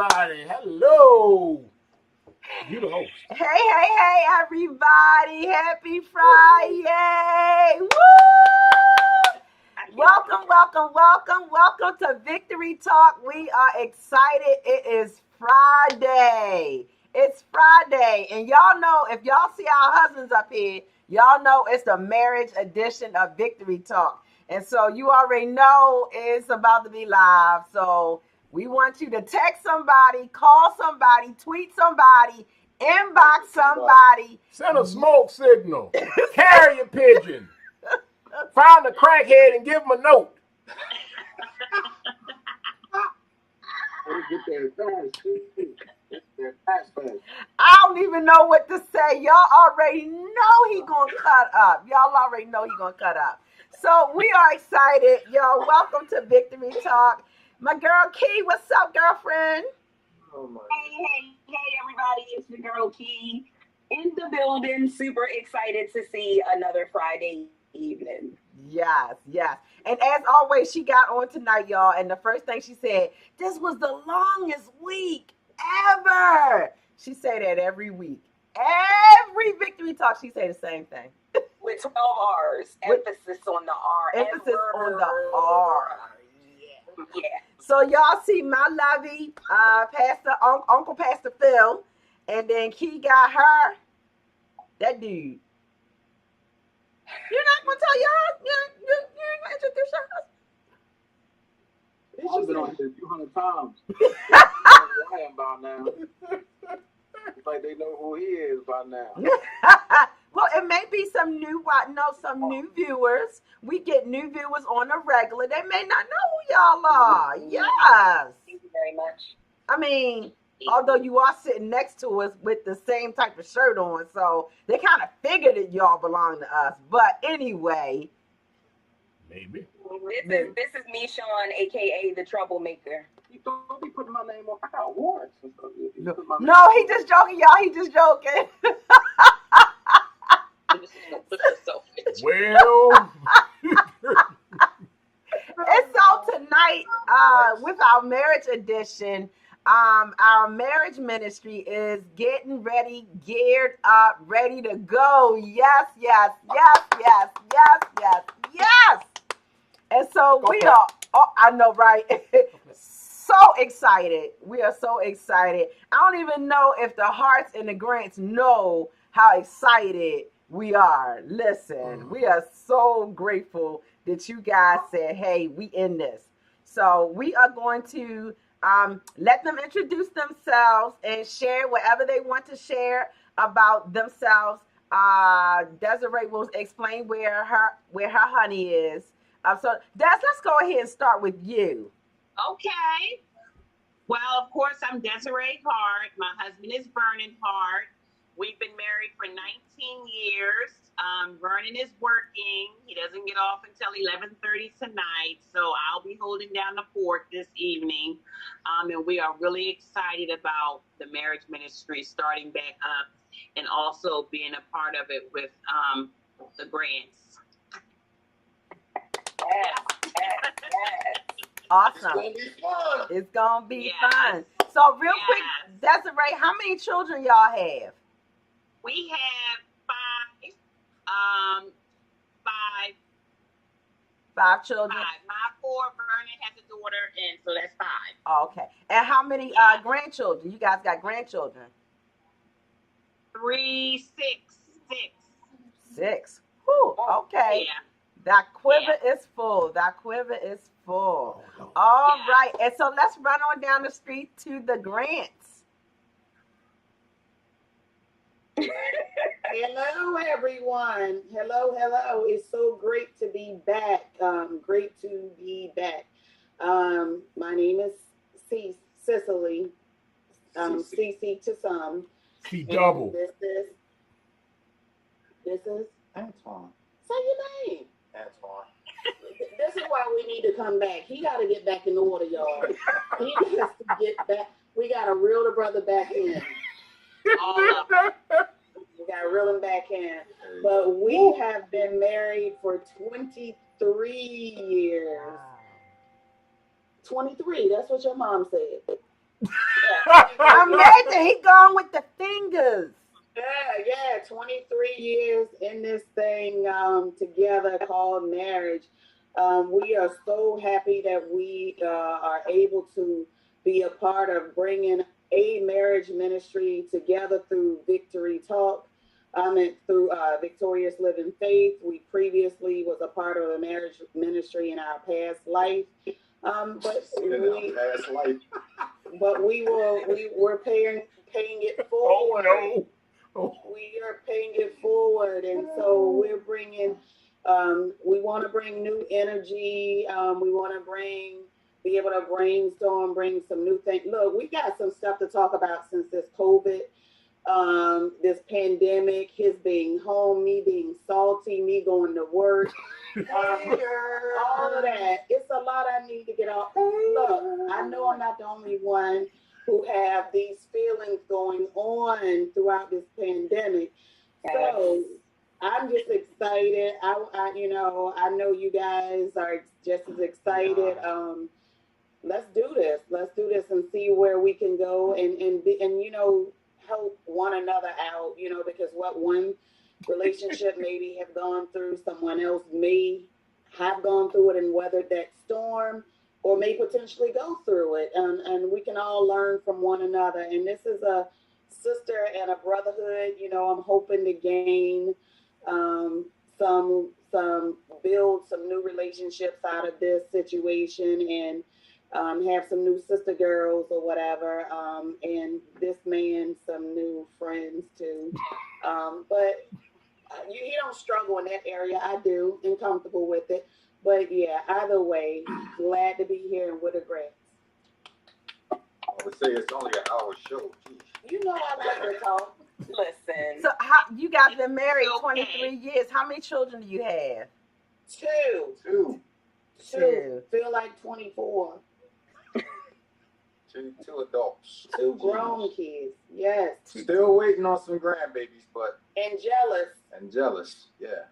everybody. Hello. You the host. Hey, everybody. Happy Friday. Woo! Welcome to Victory Talk. We are excited. It is Friday. It's Friday. And y'all know, if y'all see our husbands up here, y'all know it's the marriage edition of Victory Talk. And so you already know it's about to be live. So we want you to text somebody, call somebody, tweet somebody, inbox somebody. Send a smoke signal. Carrier pigeon. Find a crackhead and give him a note. I don't even know what to say. Y'all already know he gonna cut up. So we are excited. Y'all, welcome to Victory Talk. My girl Key, what's up, girlfriend? Hey, everybody. It's the girl Key in the building. Super excited to see another Friday evening. Yes. And as always, she got on tonight, y'all. And the first thing she said, this was the longest week ever. She say that every week. Every Victory Talk, she say the same thing. With 12 R's. Emphasis on the R. Emphasis on the R. Yeah. So y'all see my lovey, Uncle Pastor Phil. And then Key got her. That dude. You're not going to tell your husband? You ain't going to introduce your husband? I've been on here a few hundred times. I am by now. It's like they know who he is by now. Well, it may be some new viewers. We get new viewers on a regular. They may not know who y'all are. Yes. Thank you very much. I mean, although you are sitting next to us with the same type of shirt on, so they kind of figured that y'all belong to us. But anyway. Maybe. This is me, Sean, a.k.a. the troublemaker. You don't be putting my name on. I got warrants and stuff. No, he just joking, y'all. He just joking. Well. And so tonight, with our marriage edition, our marriage ministry is getting ready, geared up, ready to go. Yes. And so we are, I know, right? So excited. We are so excited. I don't even know if the hearts and the grants know how excited we are. Listen, we are so grateful that you guys said, hey, we in this. So we are going to let them introduce themselves and share whatever they want to share about themselves. Desiree will explain where her honey is. So Des, let's go ahead and start with you. Okay. Well, of course, I'm Desiree Hart. My husband is Vernon Hart. We've been married for 19 years. Vernon is working. He doesn't get off until 11:30 tonight, so I'll be holding down the fort this evening. And we are really excited about the marriage ministry starting back up and also being a part of it with the grants. Yes. Awesome. It's gonna be fun. So real quick, Desiree, how many children y'all have? We have five children. My 4, Vernon has a daughter, and so that's 5. Okay. And how many grandchildren? You guys got grandchildren? 3, 6. 6. Whew, okay. Yeah. That quiver is full. All right. And so let's run on down the street to the grants. Hello, everyone. Hello. It's so great to be back. My name is Cicely. CC to some. C double. This is Antoine. say your name. Antoine. This is why we need to come back. He got to get back in order, y'all. He has to get back. We got to reel the brother back in. All of them. We got to reel him back in. But we have been married for 23 years. 23. That's what your mom said. I'm mad that he gone with the fingers. Yeah, 23 years in this thing together called marriage. We are so happy that we are able to be a part of bringing a marriage ministry together through Victory Talk. And through Victorious Living Faith. We previously was a part of the marriage ministry in our past life. But we, past life. but we're paying it forward. Oh no. Oh. We are paying it forward, and so we're bringing. We want to bring new energy. We want to be able to brainstorm, bring some new things. Look, we got some stuff to talk about since this COVID, this pandemic, his being home, me being salty, me going to work, all of that. It's a lot I need to get off. Look, I know I'm not the only one who have these feelings going on throughout this pandemic. So I'm just excited. I know you guys are just as excited. Let's do this. Let's do this and see where we can go and help one another out. Because what one relationship maybe have gone through, someone else may have gone through it and weathered that storm, or may potentially go through it, and we can all learn from one another. And this is a sister and a brotherhood. I'm hoping to gain some build some new relationships out of this situation, and have some new sister girls or whatever, and this man some new friends too. But he don't struggle in that area. I do, and comfortable with it. But yeah, either way, glad to be here and with a grats. I would say it's only an hour show. You know I like to talk. Listen. So you guys been married 23 years. How many children do you have? Two. Feel like 24. Two adults. Two grown kids. Yes. Still waiting on some grandbabies, but And jealous. yeah.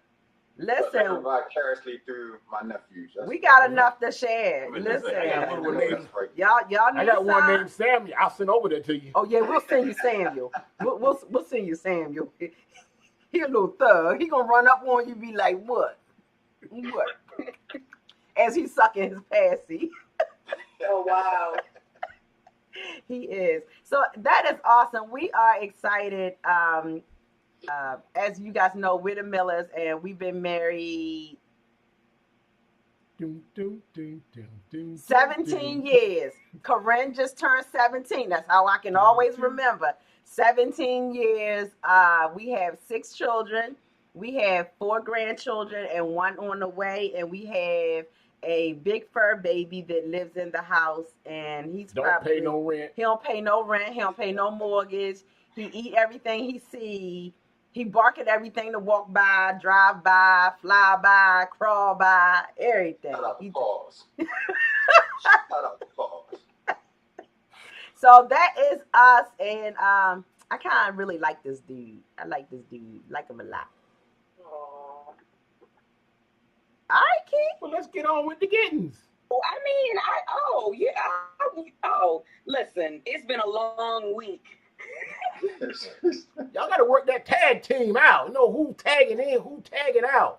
Listen, Vicariously through my nephews. we got enough to share. I Listen, got one named- y'all need I got one some? named Samuel. I'll send over there to you. Oh yeah, we'll send you Samuel. We'll send you Samuel. He a little thug. He gonna run up on you, be like, what? As he's sucking his passy. Oh wow. He is. So that is awesome. We are excited. As you guys know, we're the Millers, and we've been married 17 years. Corinne just turned 17. That's how I can always remember. 17 years. We have 6 children. We have 4 grandchildren and 1 on the way. And we have a big fur baby that lives in the house. And he's Don't pay no rent. He don't pay no rent. He don't pay no mortgage. He eat everything he see. He bark at everything to walk by, drive by, fly by, crawl by, everything. Shut up, pause. So that is us, and I kind of really like this dude. I like this dude. Like him a lot. Aww. All right, Keith. Well, let's get on with the gettings. Listen, it's been a long week. Y'all got to work that tag team out. You know who tagging in, who tagging out.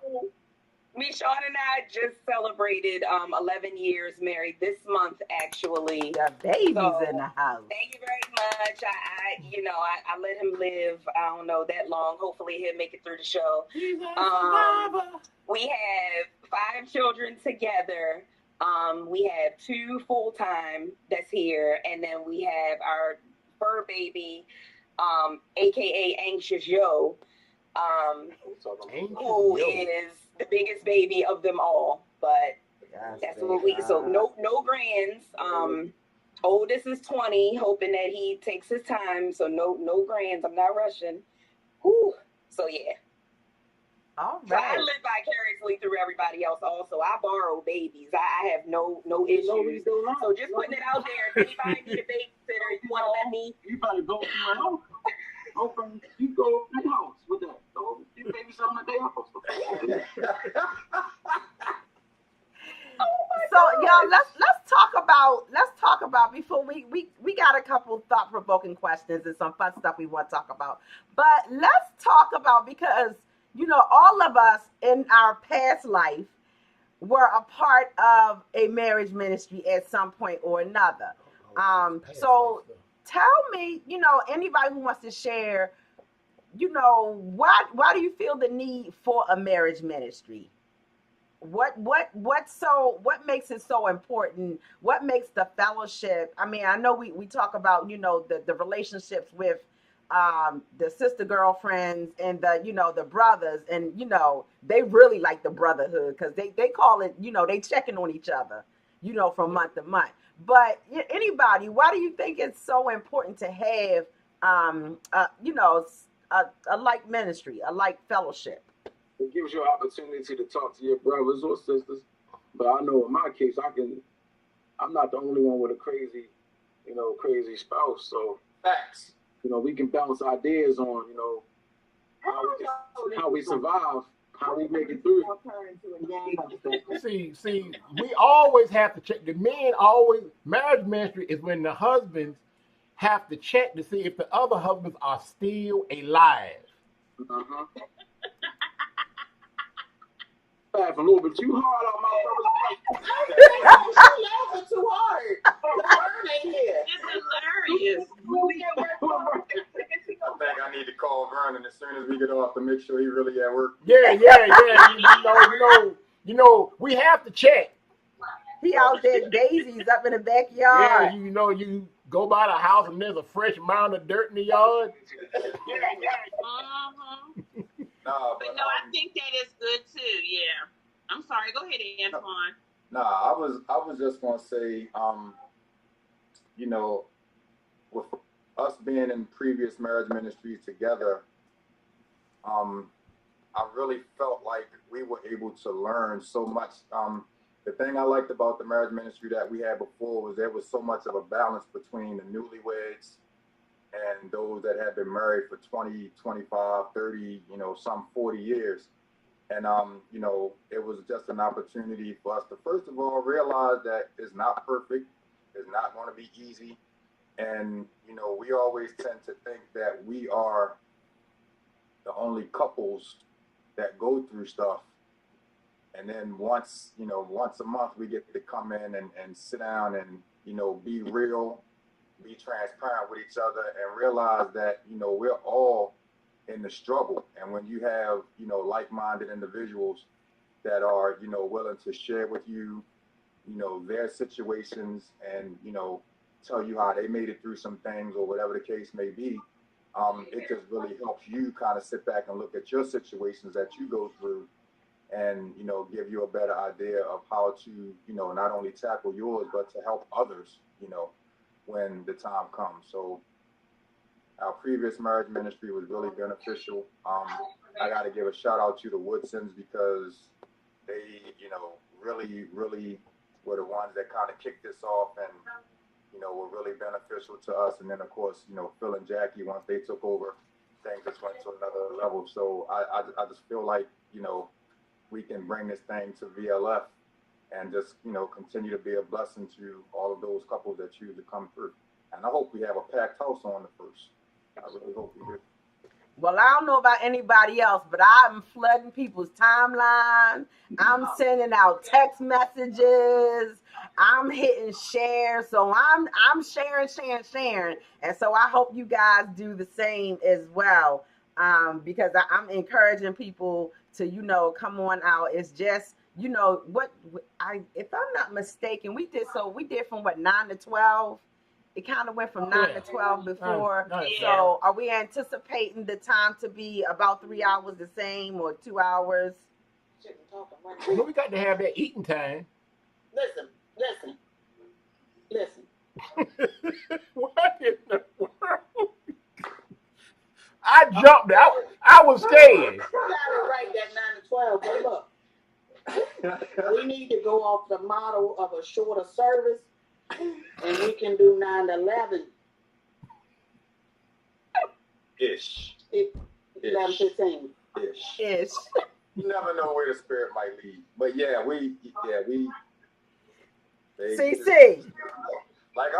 Sean and I just celebrated 11 years married this month, actually. The baby's So, in the house. Thank you very much. I let him live, I don't know, that long. Hopefully he'll make it through the show. We have 5 children together. We have 2 full-time that's here. And then we have our fur baby, aka Anxious Yo, who is the biggest baby of them all. But that's what we. So no grands. Oldest is 20, hoping that he takes his time. So no grands. I'm not rushing. Whew. So yeah. All So I right. live vicariously through everybody else. Also, I borrow babies. I have no issues. So just putting it out there. If anybody need a babysitter, you want to let me. You probably go to my house. Open, you go to the house with that. So you baby something at their house. So y'all, let's talk about before we got a couple thought provoking questions and some fun stuff we want to talk about. But let's talk about, because all of us in our past life were a part of a marriage ministry at some point or another. So tell me, anybody who wants to share, why do you feel the need for a marriage ministry? What makes it so important? What makes the fellowship? I mean, I know we talk about the relationships with the sister girlfriends and the brothers, and they really like the brotherhood, because they call it, they checking on each other from month to month. But anybody, why do you think it's so important to have a like ministry, a like fellowship? It gives you an opportunity to talk to your brothers or sisters. But I know in my case, I'm not the only one with a crazy spouse. So facts. We can bounce ideas on, how we survive, how we make it through. See, we always have to check. The men always, marriage ministry is when the husbands have to check to see if the other husbands are still alive. Uh-huh. Laugh a little bit too hard on my brother's You're laughing too hard. The word ain't here. It's hilarious. I think I need to call Vernon as soon as we get off to make sure he really at work. Yeah. We have to check. He out there daisies up in the backyard. Yeah, you go by the house and there's a fresh mound of dirt in the yard. But no, I think that is good too. Yeah. I'm sorry. Go ahead, Antoine. I was just gonna say, with us being in previous marriage ministries together, I really felt like we were able to learn so much. The thing I liked about the marriage ministry that we had before was there was so much of a balance between the newlyweds and those that had been married for 20, 25, 30, some 40 years. And, it was just an opportunity for us to, first of all, realize that it's not perfect. It's not going to be easy. And, we always tend to think that we are the only couples that go through stuff. And then once a month, we get to come in and sit down and, be real, be transparent with each other, and realize that, we're all in the struggle. And when you have, like-minded individuals that are, willing to share with you, their situations and, tell you how they made it through some things or whatever the case may be, it just really helps you kind of sit back and look at your situations that you go through and, give you a better idea of how to, not only tackle yours, but to help others, when the time comes. So our previous marriage ministry was really beneficial. I got to give a shout out to the Woodsons, because they, really, really were the ones that kind of kicked this off and, were really beneficial to us. And then, of course, Phil and Jackie, once they took over, things just went to another level. So I just feel like, we can bring this thing to VLF and just, continue to be a blessing to all of those couples that choose to come through. And I hope we have a packed house on the first. I really hope we do. Well, I don't know about anybody else, but I'm flooding people's timeline. I'm sending out text messages. I'm hitting share. So I'm sharing. And so I hope you guys do the same as well. Because I'm encouraging people to, come on out. It's just, if I'm not mistaken, we did from 9 to 12. It kind of went from 9 to 12 before. So are we anticipating the time to be about 3 hours the same, or 2 hours? We got to have that eating time. Listen. What in the world? I jumped out. I was scared. You gotta write that 9 to 12. But look, we need to go off the model of a shorter service, and we can do 9 to 11. Ish. 11:15. Ish. You never know where the spirit might lead. But we CC. I'm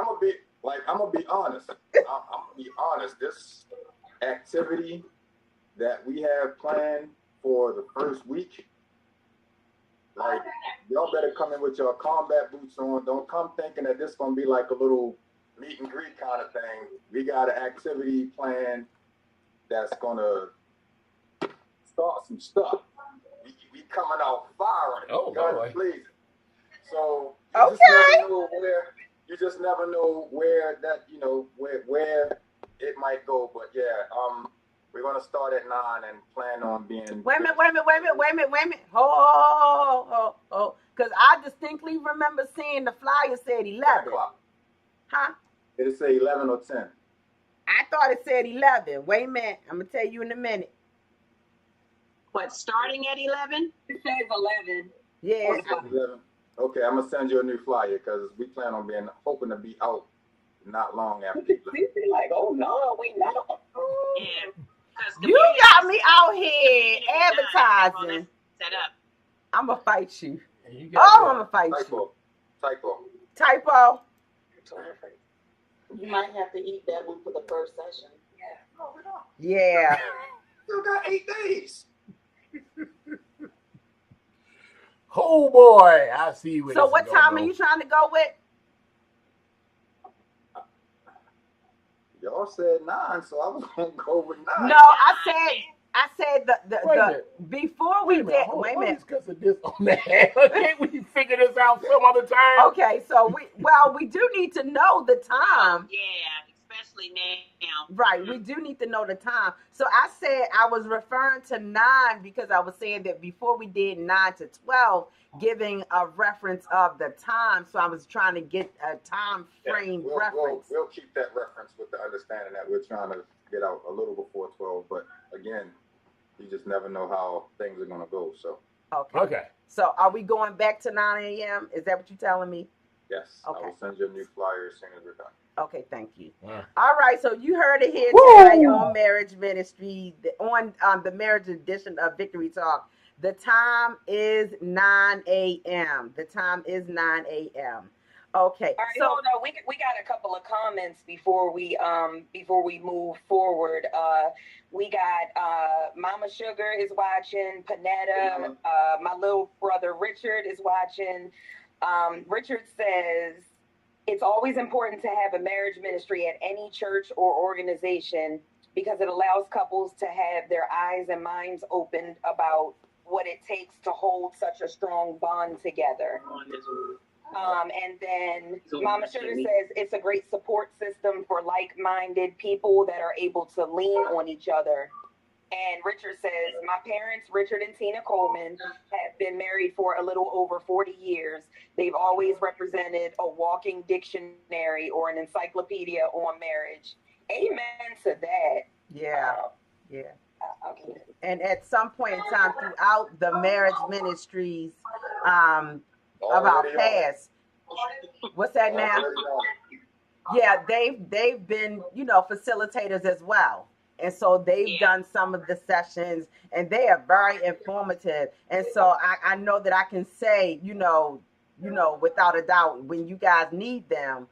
gonna be honest. I'm gonna be honest. This activity that we have planned for the first week, like, y'all better come in with your combat boots on. Don't come thinking that this gonna be like a little meet and greet kind of thing. We got an activity planned that's gonna start some stuff. We coming out firing. Oh, God please. So you just never know where that, where it might go. But yeah, we're gonna start at 9 and plan on being. Wait a minute. Oh. Because I distinctly remember seeing the flyer said 11. Huh? Did it say 11 or 10? I thought it said 11. Wait a minute. I'm gonna tell you in a minute. What, starting at 11? It says 11. Yeah. 11. Okay, I'm gonna send you a new flyer because we plan on hoping to be out not long after. Like, oh no, we not. Yeah. You got me out here advertising. Set up. I'm gonna fight you. I'm gonna fight you. Typo. You might have to eat that one for the first session. Yeah. Still got 8 days. Oh boy, I see what. So what time are you trying to go with? Y'all said 9, so I was gonna go with 9. No, I said the before we did. Wait a minute. Discussing this on that. Can't we figure this out some other time? Okay, so we do need to know the time. Yeah, especially now. Right, we do need to know the time. So I said I was referring to 9 because I was saying that before we did 9 to 12, giving a reference of the time. So I was trying to get a time frame reference. We'll keep that reference with the understanding that we're trying to get out a little before 12. But again, you just never know how things are going to go. So okay. So are we going back to 9 a.m.? Is that what you're telling me? Yes. Okay. I will send you a new flyer as soon as we're done. Okay, thank you. All right, so you heard it here today on Marriage Ministry, on the marriage edition of Victory Talk. The time is 9 a.m. The time is 9 a.m. Okay. All right, so hold on. We got a couple of comments before we move forward. We got Mama Sugar is watching, Panetta, my little brother Richard is watching. Richard says, it's always important to have a marriage ministry at any church or organization because it allows couples to have their eyes and minds opened about what it takes to hold such a strong bond together. And then Mama Sugar says it's a great support system for like-minded people that are able to lean on each other. And Richard says, my parents, Richard and Tina Coleman, have been married for a little over 40 years. They've always represented a walking dictionary or an encyclopedia on marriage. Amen to that. Yeah. Okay. And at some point in time throughout the marriage ministries of our past, what's that now? Yeah, they've been, facilitators as well. And so they've done some of the sessions and they are very informative. And so I know that I can say, without a doubt, when you guys need them,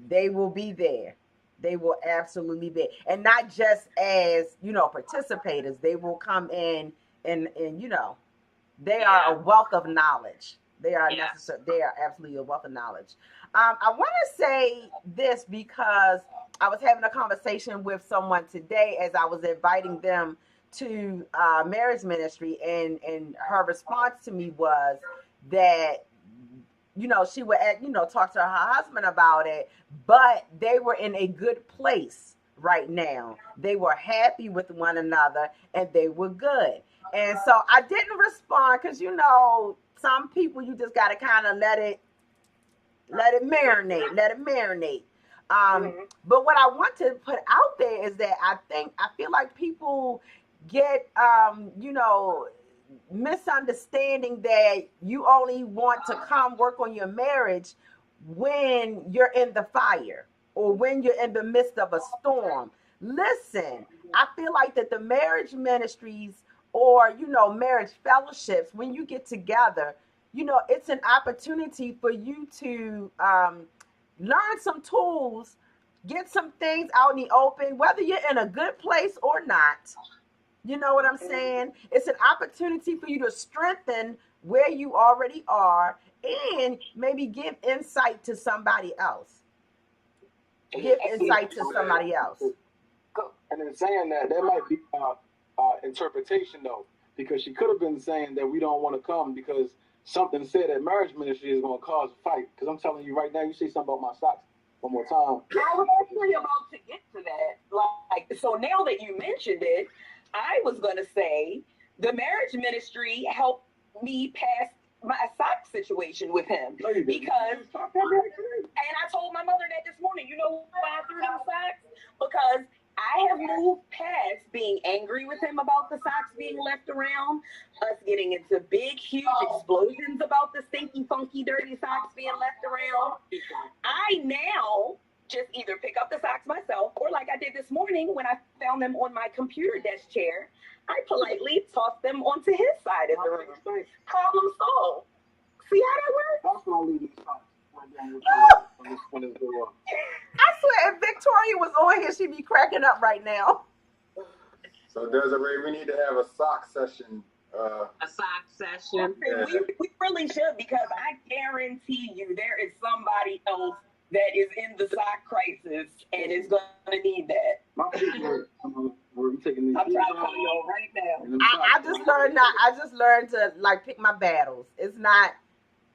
they will be there. They will absolutely be. And not just as, participators. They will come in and they are a wealth of knowledge. They are they are absolutely a wealth of knowledge. I want to say this because I was having a conversation with someone today as I was inviting them to marriage ministry, and her response to me was that, she would, talk to her husband about it, but they were in a good place right now. They were happy with one another and they were good. And so I didn't respond because, some people you just got to kind of let it marinate. But what I want to put out there is that I feel like people get, misunderstanding that you only want to come work on your marriage when you're in the fire or when you're in the midst of a storm. Listen, I feel like that the marriage ministries or, marriage fellowships, when you get together, it's an opportunity for you to learn some tools, get some things out in the open, whether you're in a good place or not. You know what I'm saying? It's an opportunity for you to strengthen where you already are and maybe give insight to somebody else. Give insight to somebody else. And in saying that, there might be interpretation though, because she could have been saying that we don't want to come because something said that marriage ministry is going to cause a fight. Because I'm telling you right now, you say something about my socks one more time. I was actually about to get to that. Like, so now that you mentioned it, I was going to say the marriage ministry helped me pass my sock situation with him because, and I told my mother that this morning. You know why I threw them socks? Because I have moved past being angry with him about the socks being left around, us getting into big, huge explosions about the stinky, funky, dirty socks being left around. I now just either pick up the socks myself, or like I did this morning when I found them on my computer desk chair, I politely tossed them onto his side of the room. Problem solved. See how that works? That's going to leave these socks when it's door. I swear, if Victoria was on here, she'd be cracking up right now. So Desiree, we need to have a sock session. A sock session. Yeah. We really should, because I guarantee you there is somebody else that is in the sock crisis and is going to need that. I'm taking these. I'm trying to tell you right now. I just learned to like pick my battles. It's not,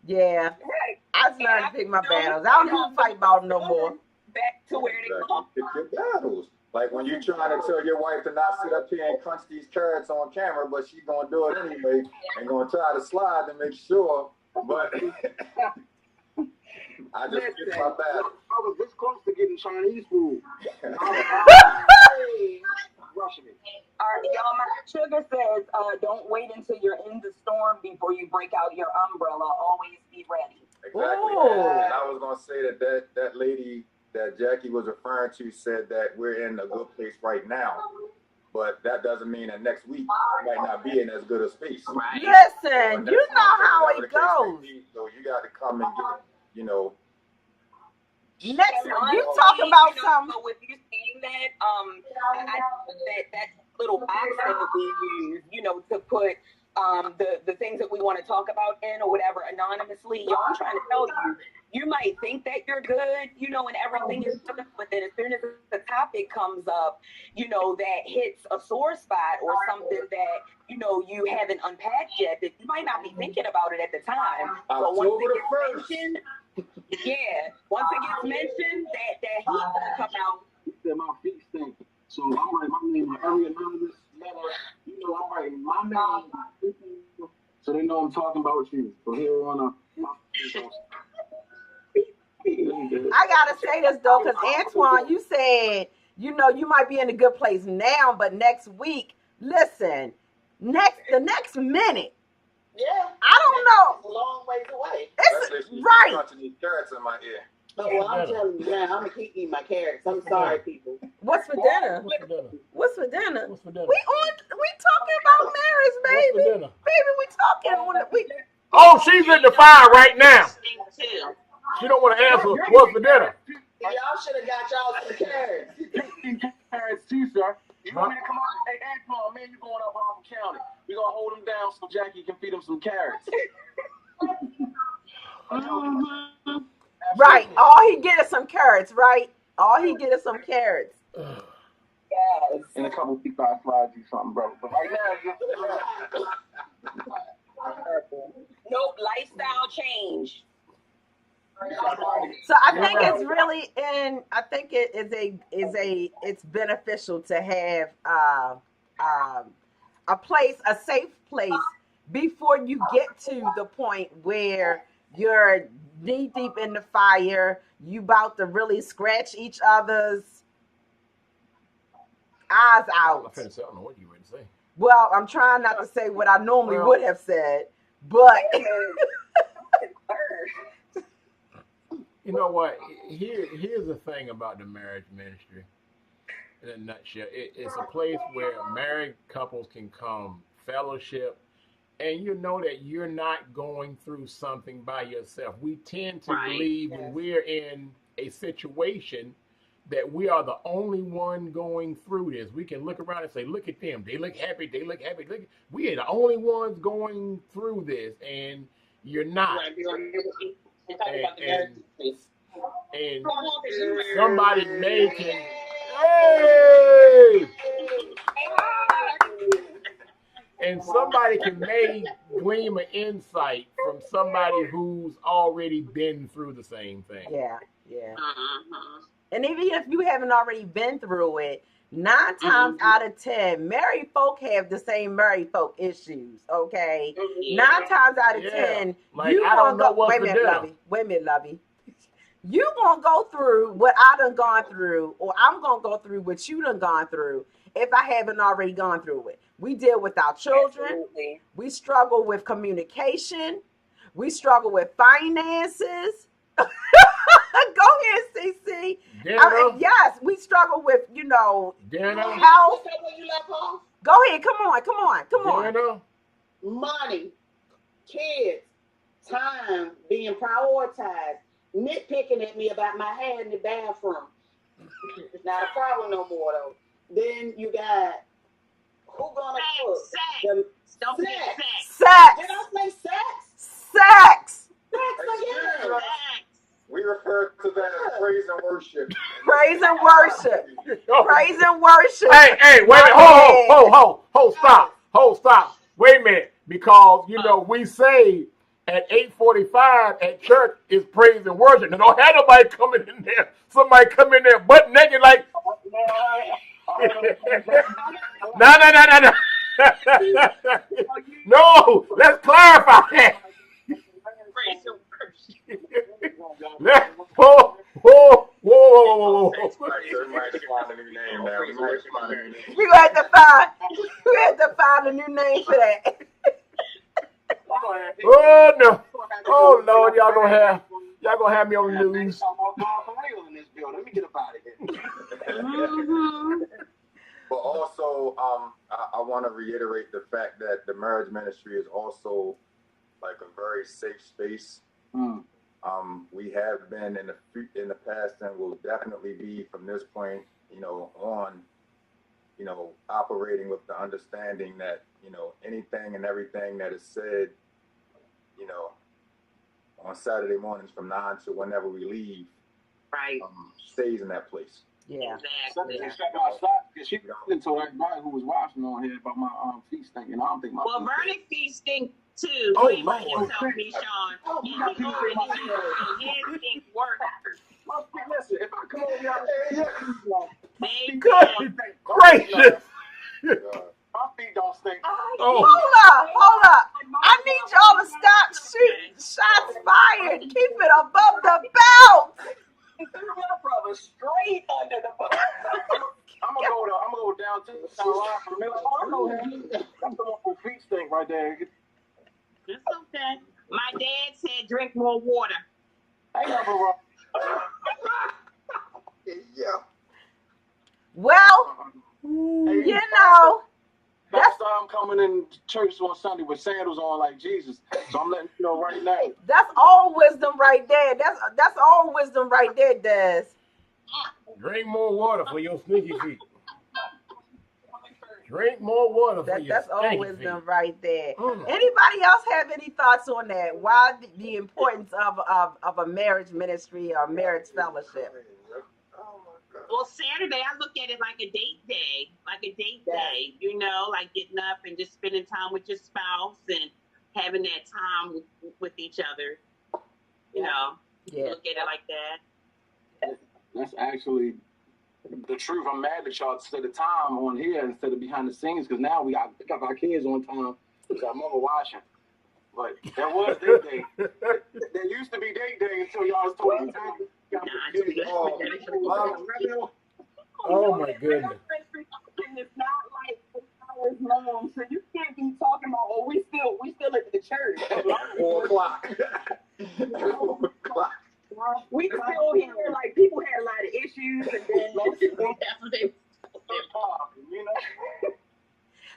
yeah. Right. I just learned to pick my battles. I don't even fight about them no more. Back to where they belong. Pick your battles. Like when you're trying to tell your wife to not sit up here and crunch these carrots on camera, but she's gonna do it anyway and gonna try to slide to make sure. But I just picked my battle. I was this close to getting Chinese food. Y'all, my sugar says, don't wait until you're in the storm before you break out your umbrella. Always be ready. Exactly. And I was gonna say that lady that Jackie was referring to said that we're in a good place right now, but that doesn't mean that next week we might not be in as good a space. Right. Listen, you know how it goes. So you got to come and get, Next, you talk about something. So with you saying that, that little box that we use, to put the things that we want to talk about in or whatever anonymously. Y'all, I'm trying to tell you, you might think that you're good, and everything is good, but then as soon as the topic comes up, that hits a sore spot or something that, you haven't unpacked yet, that you might not be thinking about it at the time. But once it gets mentioned, once it gets mentioned, that heat will come out. He said my feet stink. So I'm writing my name on every anonymous letter. I'm writing my name. So they know I'm talking about you. So here on I gotta say this though, because Antoine, you said, you might be in a good place now, but next week, listen, the next minute. Yeah. I don't know. It's a long ways away. It's right. Crunching these carrots in my ear. Oh, well, I'm telling you now, I'm gonna keep eating my carrots. I'm sorry, people. What's for dinner? What's for dinner? What's for dinner? We talking about marriage, baby. What's for dinner? Baby, we talking on it. Oh, she's in the fire right now. She don't want to answer what's for dinner. Y'all should have got y'all some carrots. Carrots too, sir. You want me to come up? Hey, Antoine, man, you going up Harper County. We're going to hold him down so Jackie can feed him some carrots. Right. All he get is some carrots, right? All he get is some carrots. Yes. In a couple of weeks, I'll slide you something, bro. But right now, nope, lifestyle change. So I think it's really I think it is it's beneficial to have a safe place before you get to the point where you're knee deep in the fire, you about to really scratch each other's eyes out. I don't know what you were to say. Well, I'm trying not to say what I normally would have said, but you know what? Here's the thing about the marriage ministry. In a nutshell, it's a place where married couples can come, fellowship, and you know that you're not going through something by yourself. We tend to Right. believe when we're in a situation that we are the only one going through this. We can look around and say, look at them. They look happy. They look happy. Look, we are the only ones going through this, and you're not. And somebody making, hey! And somebody can may glean an insight from somebody who's already been through the same thing. Yeah, yeah. Uh-huh. And even if you haven't already been through it, 9 times out of 10, married folk have the same married folk issues. Okay, Yeah. 9 times out of Yeah. 10, Like, you I don't gonna know go. what's Wait a for minute, dinner. Lovey. Wait a minute, Lovey. You gonna go through what I done gone through, or I'm gonna go through what you done gone through if I haven't already gone through it. We deal with our children. Absolutely. We struggle with communication. We struggle with finances. Go ahead, CC. Dinner, Yes, we struggle with, dinner, health. What's that when you left off? Go ahead. Come on. dinner. Money, kids, time being prioritized, nitpicking at me about my hair in the bathroom. Not a problem no more though. Then you got who gonna cook? Sex. Don't forget Sex. sex. Did I say sex? Sex. Sex again. Sex. We refer to that as praise and worship. Praise and worship. Oh. Praise and worship. Hey, wait a minute. Hold, stop. Wait a minute. Because, we say at 8:45 at church is praise and worship. Now, don't have nobody coming in there. Somebody come in there butt naked like, no. No, let's clarify that. Praise and worship. Whoa. We might find a new name now. We gonna have to find a new name for that. Oh no. Oh Lord, y'all gonna have me on the news. Let me get up out of here. Mm-hmm. But also, I want to reiterate the fact that the marriage ministry is also like a very safe space. We have been in the past and will definitely be from this point, on, operating with the understanding that, anything and everything that is said, on Saturday mornings from 9 to whenever we leave, Right. stays in that place. Yeah. Exactly. She told everybody who was watching on here about my feet stinking. I don't think my Well, Vernon feet stink too. Oh, You ain't by Lord. yourself, me, Sean. And he older than you, so his stink worse. listen, if I come over y'all, Baby. Good gracious. my feet don't stink. Oh. Hold up. I need y'all to stop shooting shots fired. Keep it above the belt. Brother, straight under the bus. I'm gonna go down to the line for a minute. I know him. That's the one who feet stink right there. It's okay. My dad said drink more water. Ain't nothing wrong. Yeah. Well, That's why I'm coming in church on Sunday with sandals on like Jesus. So I'm letting you know right now. that's all wisdom right there. That's all wisdom right there, Des. Drink more water for your sneaky feet. Drink more water for your That's all stinky wisdom feet. right there. Anybody else have any thoughts on that? Why the importance of a marriage ministry or marriage fellowship? Well, Saturday, I look at it like a date day. Like getting up and just spending time with your spouse and having that time with each other. Yeah. Look at it like that. That's actually the truth. I'm mad that y'all spend the time on here instead of behind the scenes because now we got our kids on time because our mother watching. But that was date day. There used to be date day until y'all was talking time. Oh my goodness. It's not like 4 hours long, so you can't be talking about, we still at the church. 4 o'clock. We still here, like people had a lot of issues, and then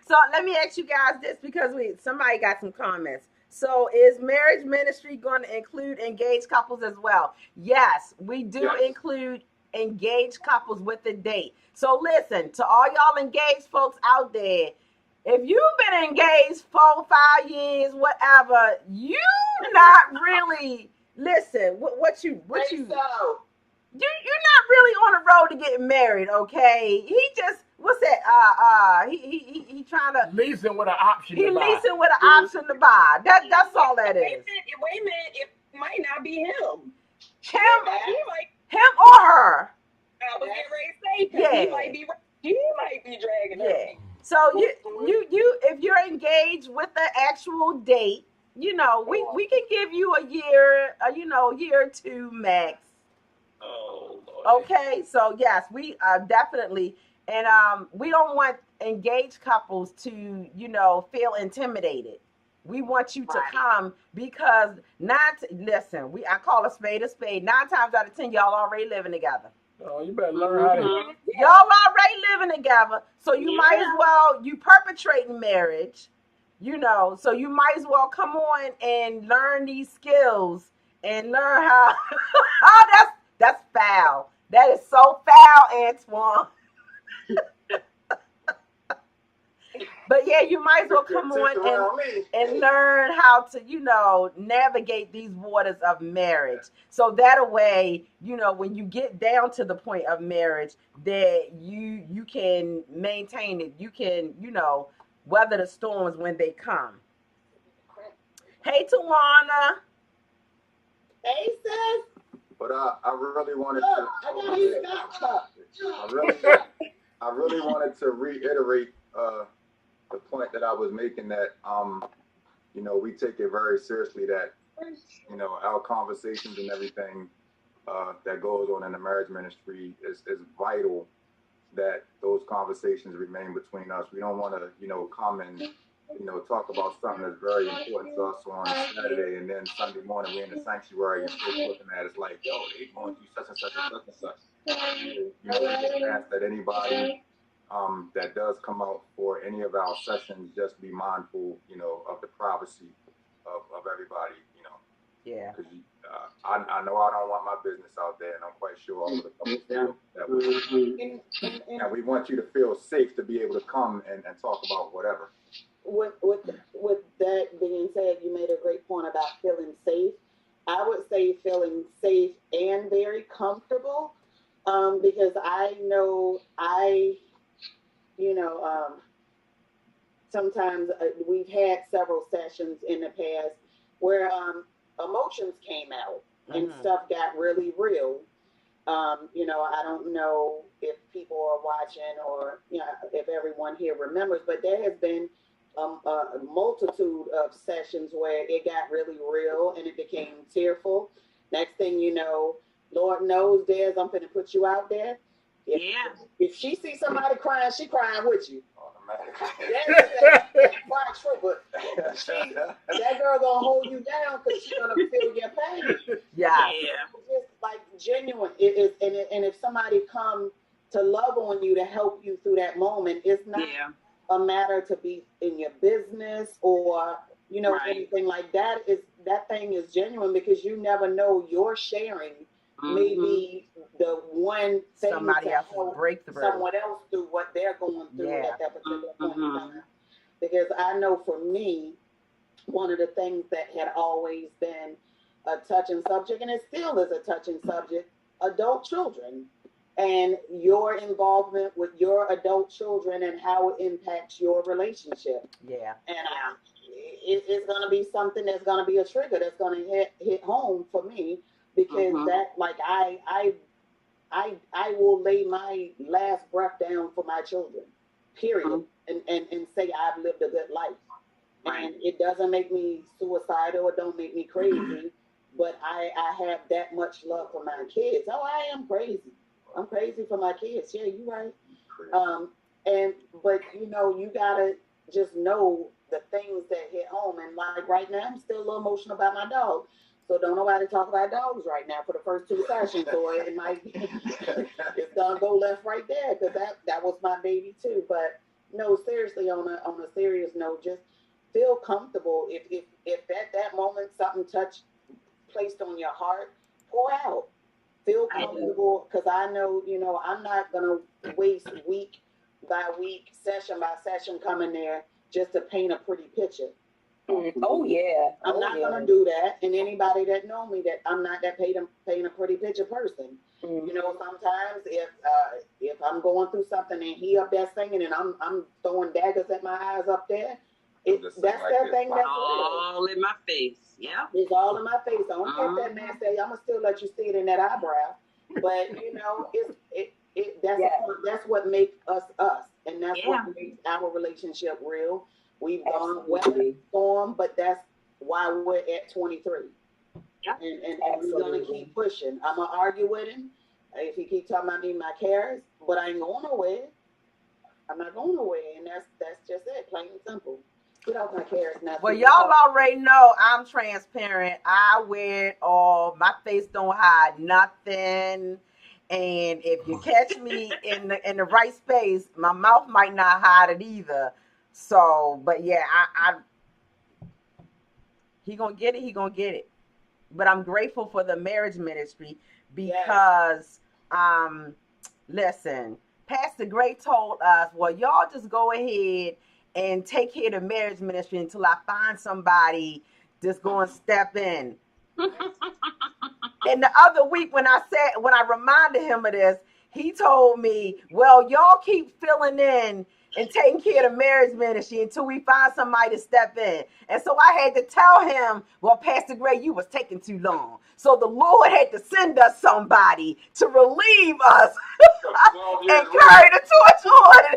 So let me ask you guys this because somebody got some comments. So is marriage ministry going to include engaged couples as well? Yes, we do include engaged couples with a date. So listen, to all y'all engaged folks out there, if you've been engaged 4, 5 years, whatever, you not really listen. You're not really on the road to getting married, okay? He just what's that? He trying to leasing with an option. He leasing with an option to buy. That's all that is. Wait a minute, it might not be him. Him or her. I was getting ready to say, he might be dragging her. So you if you're engaged with the actual date, we can give you a year, year or 2 max. Oh, Lord. Okay, so yes, we definitely, and we don't want engaged couples to, feel intimidated. We want you to come because I call a spade a spade. 9 times out of 10, y'all already living together. Oh, you better learn how to. Y'all already living together, so you might as well, you perpetrating marriage, so you might as well come on and learn these skills and learn how. Oh, that's foul. That is so foul, Antoine. But yeah, you might as well come on and learn how to, navigate these waters of marriage. So that way, when you get down to the point of marriage, that you can maintain it. You can, weather the storms when they come. Hey, Tawana. Hey, sis. But I really wanted I really wanted to reiterate the point that I was making that we take it very seriously that our conversations and everything that goes on in the marriage ministry is vital that those conversations remain between us. We don't want to come and talk about something that's very important to us on Saturday, and then Sunday morning we're in the sanctuary and still looking at it's like, yo, they going through such and such and such and such. We just ask that anybody that does come out for any of our sessions just be mindful, of the privacy of everybody, Yeah. Because I know I don't want my business out there, and I'm quite sure all of the couples feel that way. And we want you to feel safe to be able to come and talk about whatever. With that being said, you made a great point about feeling safe. I would say feeling safe and very comfortable, because I know sometimes we've had several sessions in the past where emotions came out and stuff got really real. I don't know if people are watching or if everyone here remembers, but there has been a multitude of sessions where it got really real and it became tearful. Next thing you know, Lord knows, Des, I'm going to put you out there. If she sees somebody crying, she crying with you. That's true, but that girl gonna hold you down because she's gonna feel your pain. Yeah. It's like genuine. It is, and if somebody comes to love on you to help you through that moment, it's not a matter to be in your business or anything like that. That thing is genuine because you never know your sharing. Maybe the one thing somebody else will break through. Someone else through what they're going through at that particular point in time. Because I know for me, one of the things that had always been a touching subject, and it still is a touching subject, adult children and your involvement with your adult children and how it impacts your relationship. Yeah. And it's going to be something that's going to be a trigger that's going to hit home for me. Because that, like, I will lay my last breath down for my children, period, and say I've lived a good life. And it doesn't make me suicidal, it don't make me crazy, but I have that much love for my kids. Oh, I am crazy. I'm crazy for my kids. Yeah, you're right. But you gotta just know the things that hit home. And like right now, I'm still a little emotional about my dog. So don't nobody talk about dogs right now for the first 2 sessions, or it's gonna go left right there because that was my baby too. But No, seriously, on a serious note, just feel comfortable. If at that moment something placed on your heart, pour out. Feel comfortable, because I know, I'm not gonna waste week by week, session by session coming there just to paint a pretty picture. Oh yeah. I'm not gonna do that. And anybody that know me, that I'm not that paint a pretty picture person. Sometimes if I'm going through something and he up there singing and I'm throwing daggers at my eyes up there, that's that thing that's all in my face. Yeah, it's all in my face. I don't care if that man say, I'm gonna still let you see it in that eyebrow. But that's what makes us us, and that's what makes our relationship real. We've gone weathered storm, but that's why we're at 23. Yeah. And we're gonna keep pushing. I'm gonna argue with him if he keep talking about me my cares, but I ain't going nowhere. I'm not going nowhere, and that's just it, plain and simple. Get off my cares now. Well, y'all already know I'm transparent. I wear it all. My face don't hide nothing. And if you catch me in the right space, my mouth might not hide it either. So, but yeah, he gonna get it. He gonna get it. But I'm grateful for the marriage ministry because, listen, Pastor Gray told us, well, y'all just go ahead and take care of the marriage ministry until I find somebody that's going to step in. And the other week when I reminded him of this, he told me, well, y'all keep filling in and taking care of the marriage ministry until we find somebody to step in. And so I had to tell him, well, Pastor Gray, you was taking too long. So the Lord had to send us somebody to relieve us and carry the torch on.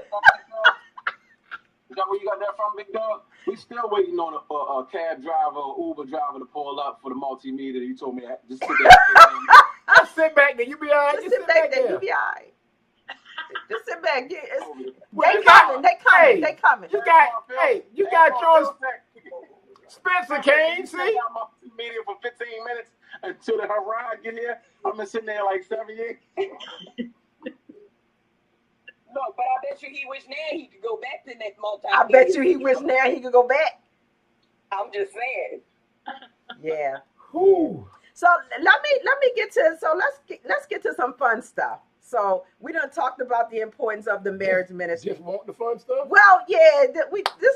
Is that where you got that from, Big Dog? We still waiting on a cab driver or Uber driver to pull up for the multimedia. You told me just sit there. Just sit back there. You be all right. Just sit back there. You be all right. Just sit back. They coming. You got yours. Spencer came, see? I'm up to media for 15 minutes until the ride get here. I'm been sitting there like 7 years. No, but I bet you he wish now he could go back to that multimedia. I bet you he wish now he could go back. I'm just saying. Yeah. Ooh. So let me get to let's get to some fun stuff. So we done talked about the importance of the marriage ministry. Just want the fun stuff? Well, yeah, this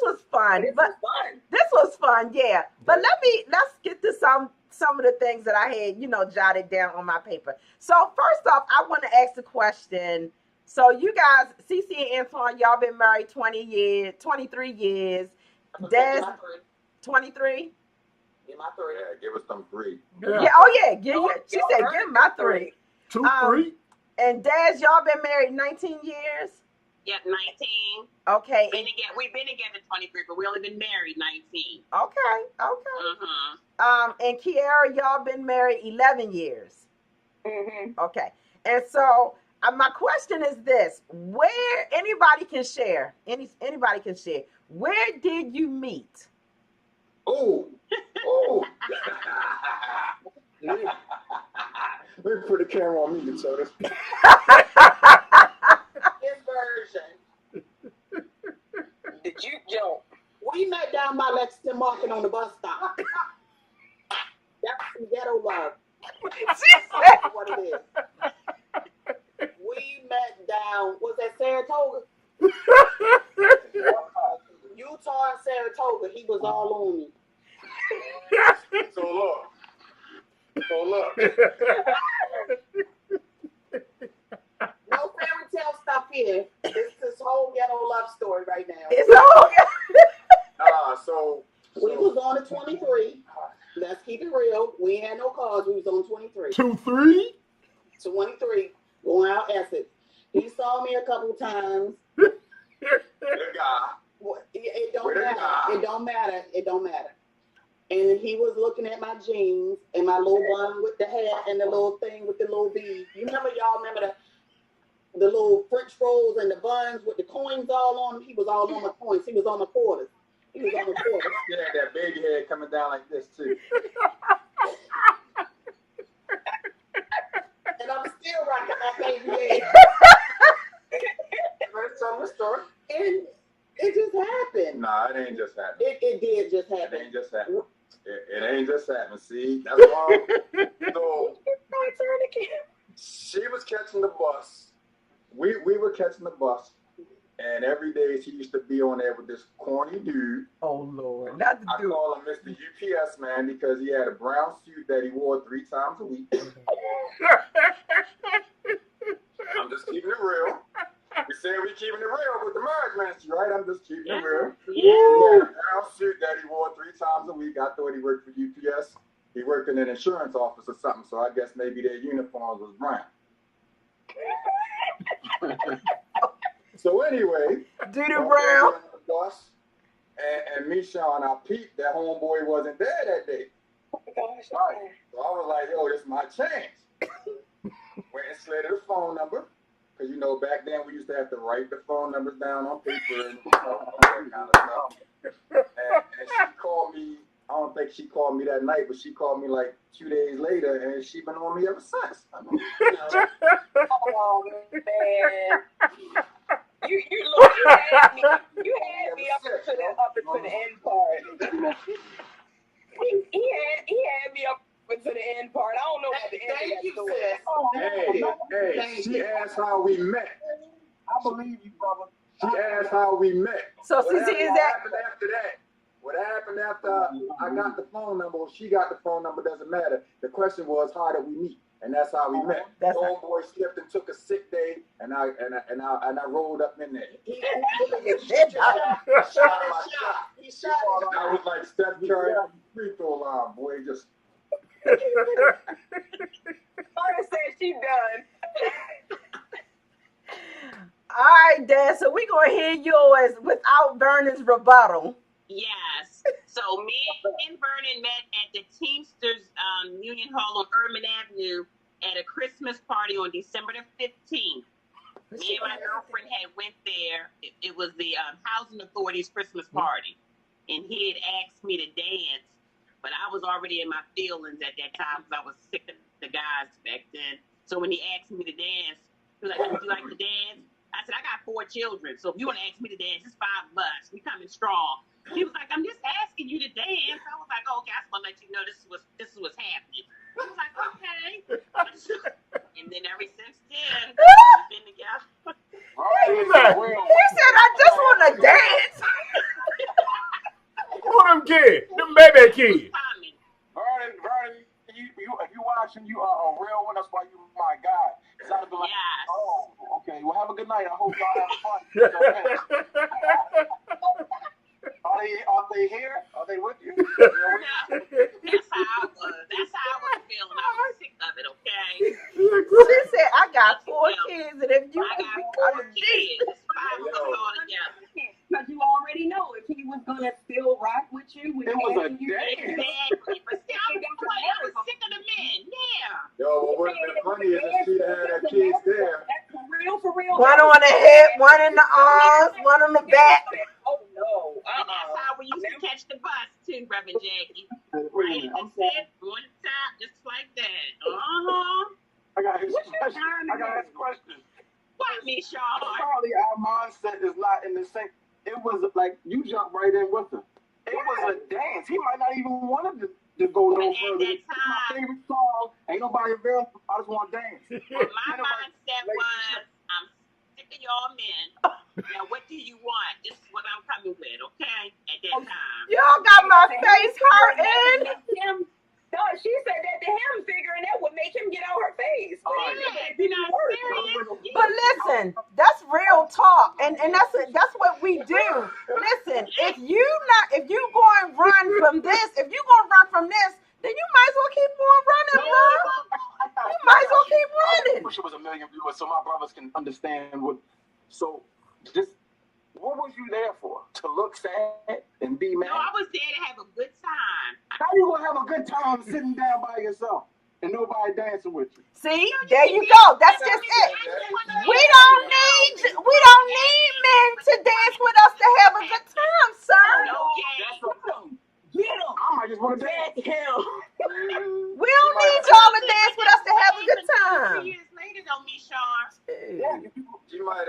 was fun. This was fun, yeah. But let's get to some of the things that I had, jotted down on my paper. So first off, I want to ask the question. So you guys, Cece and Antoine, y'all been married 23 years. Des, 23? Give my 3. Yeah, give us some 3. Yeah. Oh yeah. She said, give my 3. 2, 3. And Des, y'all been married 19 years? Yeah, 19. Okay. We've been together 23, but we only been married 19. Okay. Mm-hmm. And Kiara, y'all been married 11 years. Mm-hmm. Okay. And so my question is this: where anybody can share? Anybody can share. Where did you meet? Oh. Let me put the camera on me, so this. His version. Did you jump? We met down by Lexington Market on the bus stop. That's some ghetto love. That's what it is. We met down, was that Saratoga? Utah and Saratoga. He was all on me. So look. No fairy tale stuff here. It's this whole ghetto love story right now. It's all So we was on a 23. Let's keep it real. We ain't had no cars. We was on 23. 2, 3. 23. Going out Essex. He saw me a couple times. the guy. It don't matter. And he was looking at my jeans and my little bun with the hat and the little thing with the little bead. Y'all remember the little French rolls and the buns with the coins all on them? He was all on the coins. He was on the quarters. He had that baby head coming down like this too. And I'm still rocking that baby head. Let's tell the story. And It ain't just happening. See, that's why. So she was catching the bus. We were catching the bus, and every day she used to be on there with this corny dude. Oh Lord, not the I dude. call him Mr. UPS man because he had a brown suit that he wore 3 times a week. I'm just keeping it real. We say we keeping it real with the marriage ministry, right? I'm just keeping it real. He had a brown suit that he wore 3 times a week. I thought he worked for UPS. He worked in an insurance office or something, so I guess maybe their uniforms was brown. So anyway, Dude Brown. Bus, and me, Sean, I peeped that homeboy wasn't there that day. Oh my gosh. Right. So I was like, yo, this is my chance. Went and slid her phone number. Because, you know, back then we used to have to write the phone numbers down on paper and all that kind of stuff. And she called me, I don't think she called me that night, but she called me like 2 days later, and she been on me ever since. I mean, you know. Oh, man. You had me up to the end part. He had me up to the end part. I don't know what the end of that story. Hey, she asked how we met. I believe you, brother. She asked how we met. So What CC, is happened that after that? What happened after I got the phone number or she got the phone number doesn't matter. The question was, how did we meet? And that's how we met. That's Homeboy slipped and took a sick day, and I rolled up in there. he shot He shot. I was like Steph Curry on the free throw line, boy. Just. Mama said she done. All right, Dad. So we're gonna hear yours without Vernon's rebuttal. Yes. So me and Vernon met at the Teamsters Union Hall on Urban Avenue at a Christmas party on December the 15th. Me and my girlfriend had went there. It was the Housing Authority's Christmas party. And he had asked me to dance, but I was already in my feelings at that time because I was sick of the guys back then. So when he asked me to dance, he was like, would you like to dance? I said, I got 4 children, so if you want to ask me to dance, it's 5 of us. We coming strong. He was like, I'm just asking you to dance. I was like, oh, okay, I just want to let you know this is what's happening. I was like, okay. And then ever since then, we've been together. He said, I just want to dance. Who them kids? Them baby kids. Vernon, if you watching, you are a real one. That's why you my guy. So I'd be like, Yes. oh, okay. Well, have a good night. I hope y'all have fun. Are they here? Are they with you? That's how I was. That's how I was feeling. I was sick of it, okay? She said, I got 4 kids, and if you I got 4 kids. It's 5 of us all together. Because you already know if he was going to still rock with you. It was a dance. Exactly. But see, I was sick of the men. Yeah. Yo, what would have been funny is if she had her kids there. That's for real. one on the hip, one in the arms, one on the back. Oh, no. And that's how we used to catch the bus, too, Reverend Jackie. Right in the set, on the top, just like that. I got his question. What, me, Sean? Probably our mindset is not in the same. It was like you jumped right in with her. It was a dance. He might not even want to go no further. It's my favorite song. Ain't nobody available. I just want to dance. Well, my mindset was, I'm sick of y'all men. Now, what do you want? This is what I'm coming with, okay? At that time. Y'all got my face hurting. No, she said that to him, figuring that would make him get out her face. You're not serious? But listen, that's real talk, and that's what we do. Listen, if you going to run from this, then you might as well keep on running, bro. You might as well keep running. I wish it was 1 million viewers so my brothers can understand what. So, just what was you there for? To look sad and be mad? No, I was there to have a good time. How you gonna have a good time sitting down by yourself and nobody dancing with you? See, there you go. That's just it. We don't need men to dance with us to have a good time, sir. That's the problem. Get him. I might just want to dance. We don't need y'all to dance with us to have a good time. 3 years later, though, me, Sean. Yeah, She might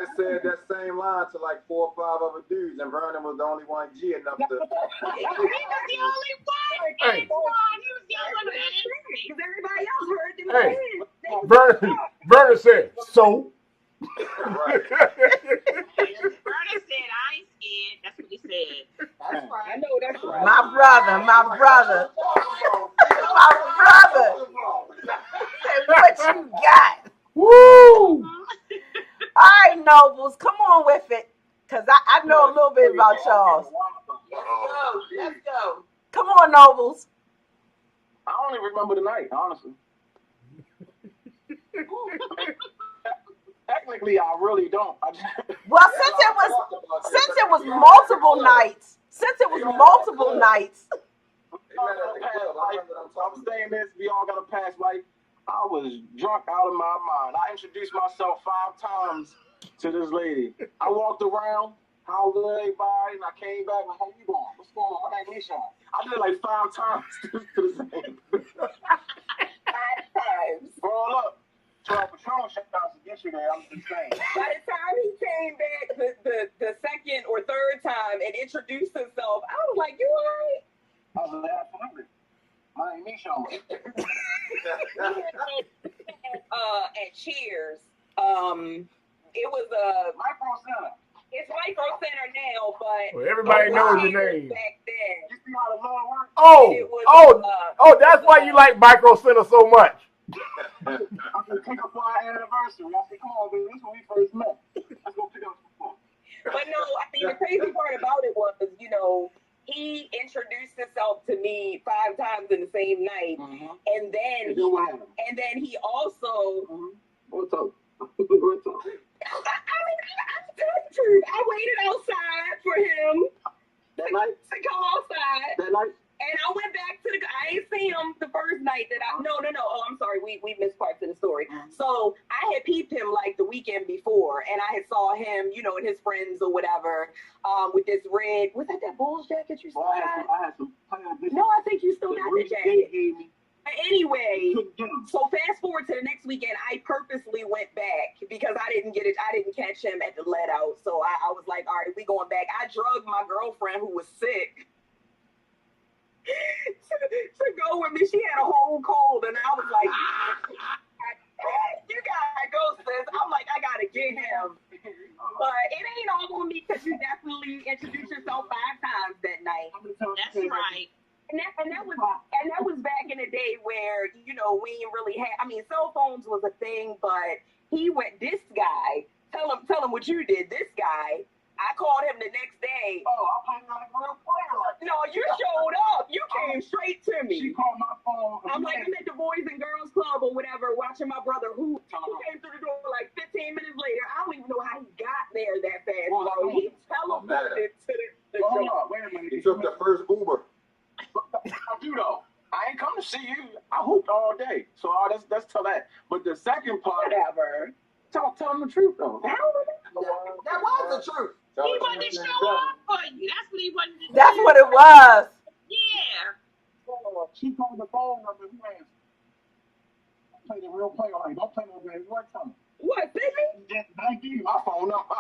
have said that same line to like 4 or 5 other dudes, and Vernon was the only one G enough to. He was the only one. Hey. He was the only one. Because everybody else heard them. Hey, Vernon said, so? Right. Vernon said, I ain't scared. That's what he said. That's right. I know that's right. My brother. Say, what you got? Woo! All right, Nobles, come on with it. Because I know a little bit about y'all. Let's go. Come on, Nobles. I don't even remember the night, honestly. Technically, I really don't. Well, since it was multiple nights, I'm saying this, we all got a past life. I was drunk out of my mind. I introduced myself 5 times to this lady. I walked around, howled at everybody, and I came back like, how you doing? What's going on? I got Nisha. I did it like 5 times to the same. 5 times. Roll up. 12 Patron shots to get you there. I'm just saying. By the time he came back the second or third time and introduced himself, I was like, you all right? I was like, absolutely. My name is Nisha. At Cheers, it was a Micro Center. It's Micro Center now, but Well, everybody knows your name. back then. You see how the Lord works? Oh, that's why you like Micro Center so much. I can pick up for our anniversary. I said, come on, baby, this is when we first met. Let's go pick up some fun. But no, I mean, the crazy part about it was, he introduced himself to me 5 times in the same night, and then he also. What's up? I mean, I'm telling the truth. I waited outside for him That night? to come outside. That night? And I went back to I ain't seen him the first night that no. Oh, I'm sorry. We missed parts of the story. So I had peeped him like the weekend before, and I had saw him, and his friends or whatever, with this red. Was that Bulls jacket you still had? I had some. No, I think you still got the jacket. Gave me. Anyway, so fast forward to the next weekend, I purposely went back because I didn't catch him at the let out. So I was like, all right, we going back. I drugged my girlfriend who was sick to go with me. She had a whole cold, and I was like, you gotta go, sis. I'm like, I gotta get him. But it ain't all on me because you definitely introduced yourself 5 times that night. That's right. And that was back in the day where, we didn't really have, cell phones was a thing, but this guy, tell him what you did, this guy, I called him the next day. Oh, I played like a real player. No, you showed up. You came straight to me. She called my phone. I'm like, I'm at the Boys and Girls Club or whatever, watching my brother hoop. He came through the door like 15 minutes later. I don't even know how he got there that fast. Bro. He teleported to the show. Wait a minute. He took the first Uber. I do though. I ain't come to see you. I hooped all day. So let's tell that. But the second part, Whatever. tell him the truth though. That was the truth. He wanted to show off for you. That's what he wanted to do. That's what it was. Yeah. She called the phone number. Who answered? Play the real player. Like, don't play no game. What time? What, baby? I gave you my phone number.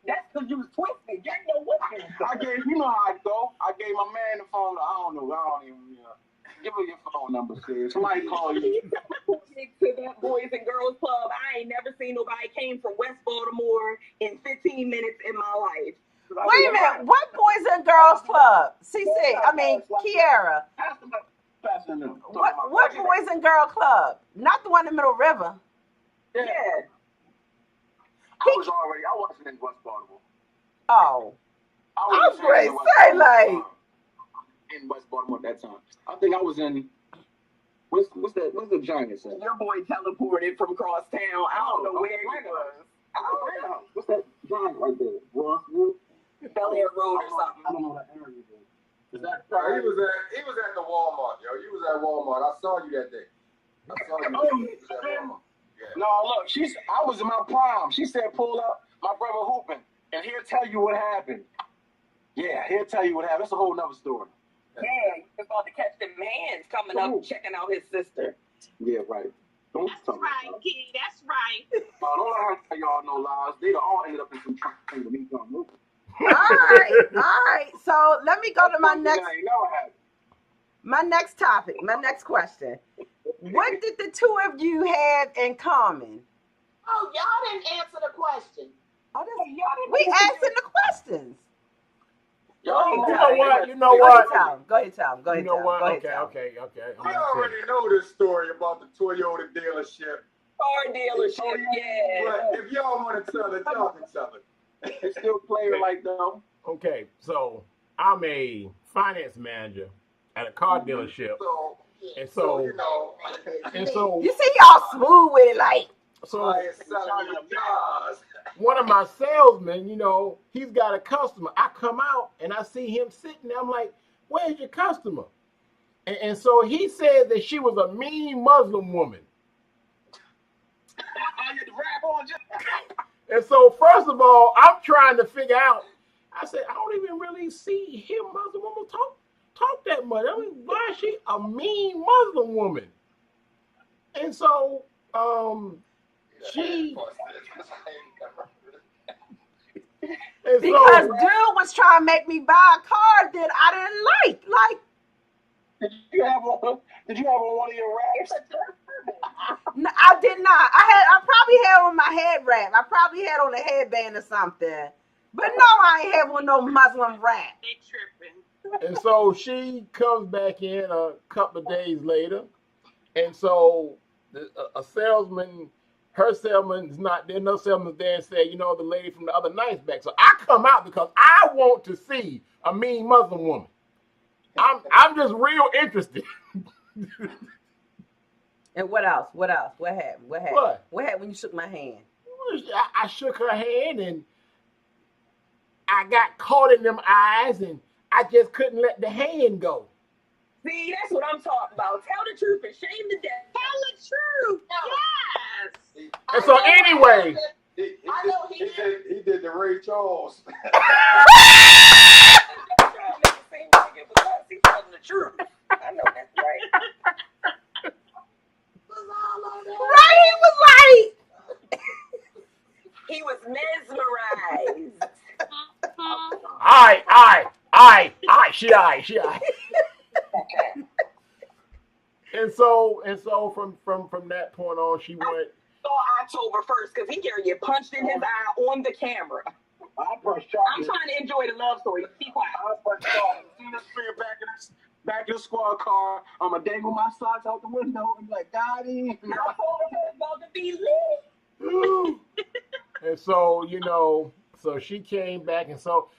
That's because you was twisted. You know what? You know how I go. I gave my man the phone. I don't know. I don't even. Give her your phone number, sis. Somebody call you. To that Boys and Girls Club. I ain't never seen nobody came from West Baltimore in 15 minutes in my life. Wait a minute. What Boys and Girls Club? Kiara. What Boys and Girl Club? Not the one in Middle River. Yeah. I wasn't in West Baltimore. Oh. I was great. Say like. In West Baltimore at that time. I think I was in. What's the Giants at? Your boy teleported from across town. I don't know where he was. I don't know. What's that Giant right there? Rosswood? Bel Air Road or something. I don't know that area. Is that He was at the Walmart, yo. You was at Walmart. I saw you that day. I saw you. You was at Walmart. Yeah. No, look, I was in my prime. She said, pull up, my brother hooping, and he'll tell you what happened. Yeah, he'll tell you what happened. That's a whole nother story. Yeah, he was about to catch them hands coming up, checking out his sister. Yeah, right. Don't That's tell me. right, Key. That's right. Don't let her tell y'all no lies. They all ended up in some trouble when he come over. All right. So let me go to my next. That ain't never happened. My next topic. My next question. What did the two of you have in common? Oh, y'all didn't answer the question. Oh, we asking the questions. You know what? You know what? Go ahead, Tom. You know what? Okay. We already know this story about the Toyota dealership. Car dealership, yeah. But if y'all want to tell it, y'all can tell it. It's still playing like though. Okay, so I'm a finance manager at a car dealership, and so you know, you see y'all smooth with it, like. So one of my salesmen, you know, he's got a customer. I come out and I see him sitting there. I'm like, where's your customer? And so he said that she was a mean Muslim woman. And so first of all, I'm trying to figure out. I said, I don't even really see him Muslim woman talk that much. I mean, why is she a mean Muslim woman? And so she. Because dude was trying to make me buy a car that I didn't like. Like, Did you have on one of your raps? no, I did not. I probably had on my head wrap. I probably had on a headband or something. But no, I ain't have on no Muslim wrap. They tripping. And so she comes back in a couple of days later, and so a salesman. Her salesman is not there. No salesman's there and say, you know, the lady from the other night's back. So I come out because I want to see a mean Muslim woman. I'm just real interested. And what else? What happened? What happened when you shook my hand? I shook her hand and I got caught in them eyes and I just couldn't let the hand go. See, that's what I'm talking about. Tell the truth and shame the devil. Tell the truth. Yes. And so anyway. He did the Ray Charles. He's telling the truth. I know that's right. Right, he was right. He was mesmerized. Aye, she. Okay. And so from that point on, she went. October 1st, because he can get punched in his eye on the camera. I'm trying to enjoy the love story. Be quiet. See this figure back in the squad car. I'm gonna dangle my socks out the window and be like, Daddy. I told her it was about to be lit. And so, you know, so she came back and so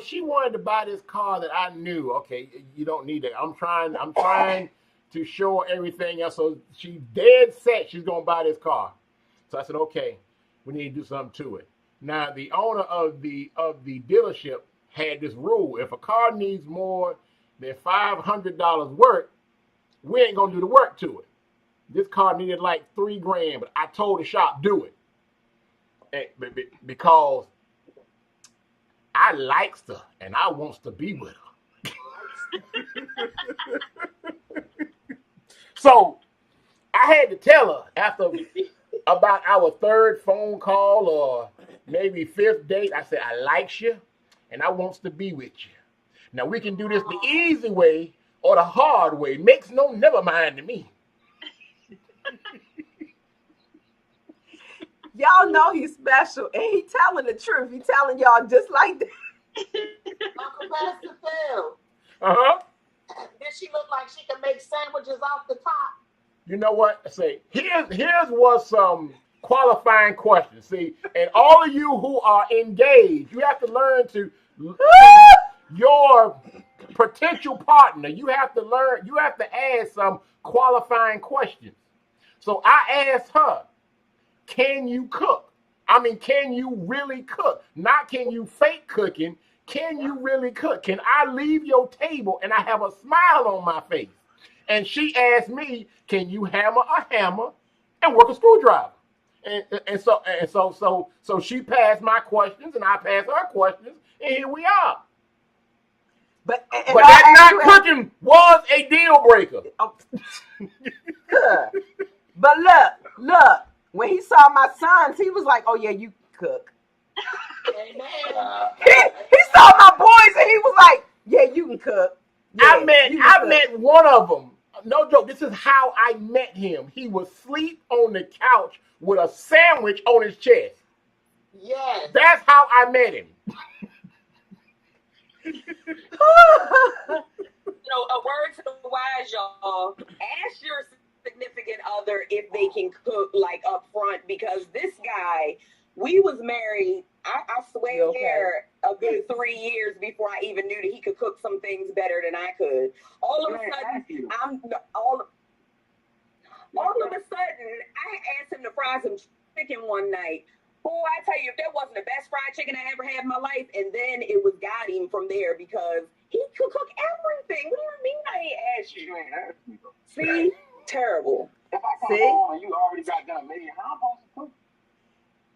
she wanted to buy this car that I knew. Okay, you don't need it. I'm trying to show her everything else. So she dead set she's gonna buy this car. So I said, okay, we need to do something to it. Now the owner of the dealership had this rule: if a car needs more than $500 work, we ain't gonna do the work to it. This car needed like $3,000, but I told the shop do it because I likes her and I wants to be with her. So I had to tell her after about our third phone call or maybe fifth date, I said, I likes you and I wants to be with you. Now we can do this the easy way or the hard way. Makes no never mind to me. Y'all know he's special and he telling the truth. He telling y'all just like that. Uncle Pastor Phil. Uh-huh. Did she look like she could make sandwiches off the top? You know what? Say, here's what some qualifying questions. See, and all of you who are engaged, you have to learn to your potential partner. You have to ask some qualifying questions. So I asked her, can you cook? I mean, can you really cook? Not can you fake cooking. Can you really cook? Can I leave your table and I have a smile on my face? And she asked me, can you hammer a hammer and work a screwdriver? And so she passed my questions and I passed her questions, and here we are. But that not cooking was a deal breaker. But look, Look, when he saw my sons, he was like, "Oh yeah, you cook." Amen. He saw my boys and he was like, "Yeah, you can cook." Yeah, I met one of them. No joke. This is how I met him. He was asleep on the couch with a sandwich on his chest. Yes. That's how I met him. A word to the wise, y'all. Ask your significant other if they can cook like up front, because this guy, we was married. I swear, okay? a good 3 years before I even knew that he could cook some things better than I could. All of a sudden, I asked him to fry some chicken one night. Boy, I tell you, if that wasn't the best fried chicken I ever had in my life, and then it was got him from there because he could cook everything. What do you mean I ain't asked you? See? Terrible. If I come See? home and you already got done made, how am I supposed to cook?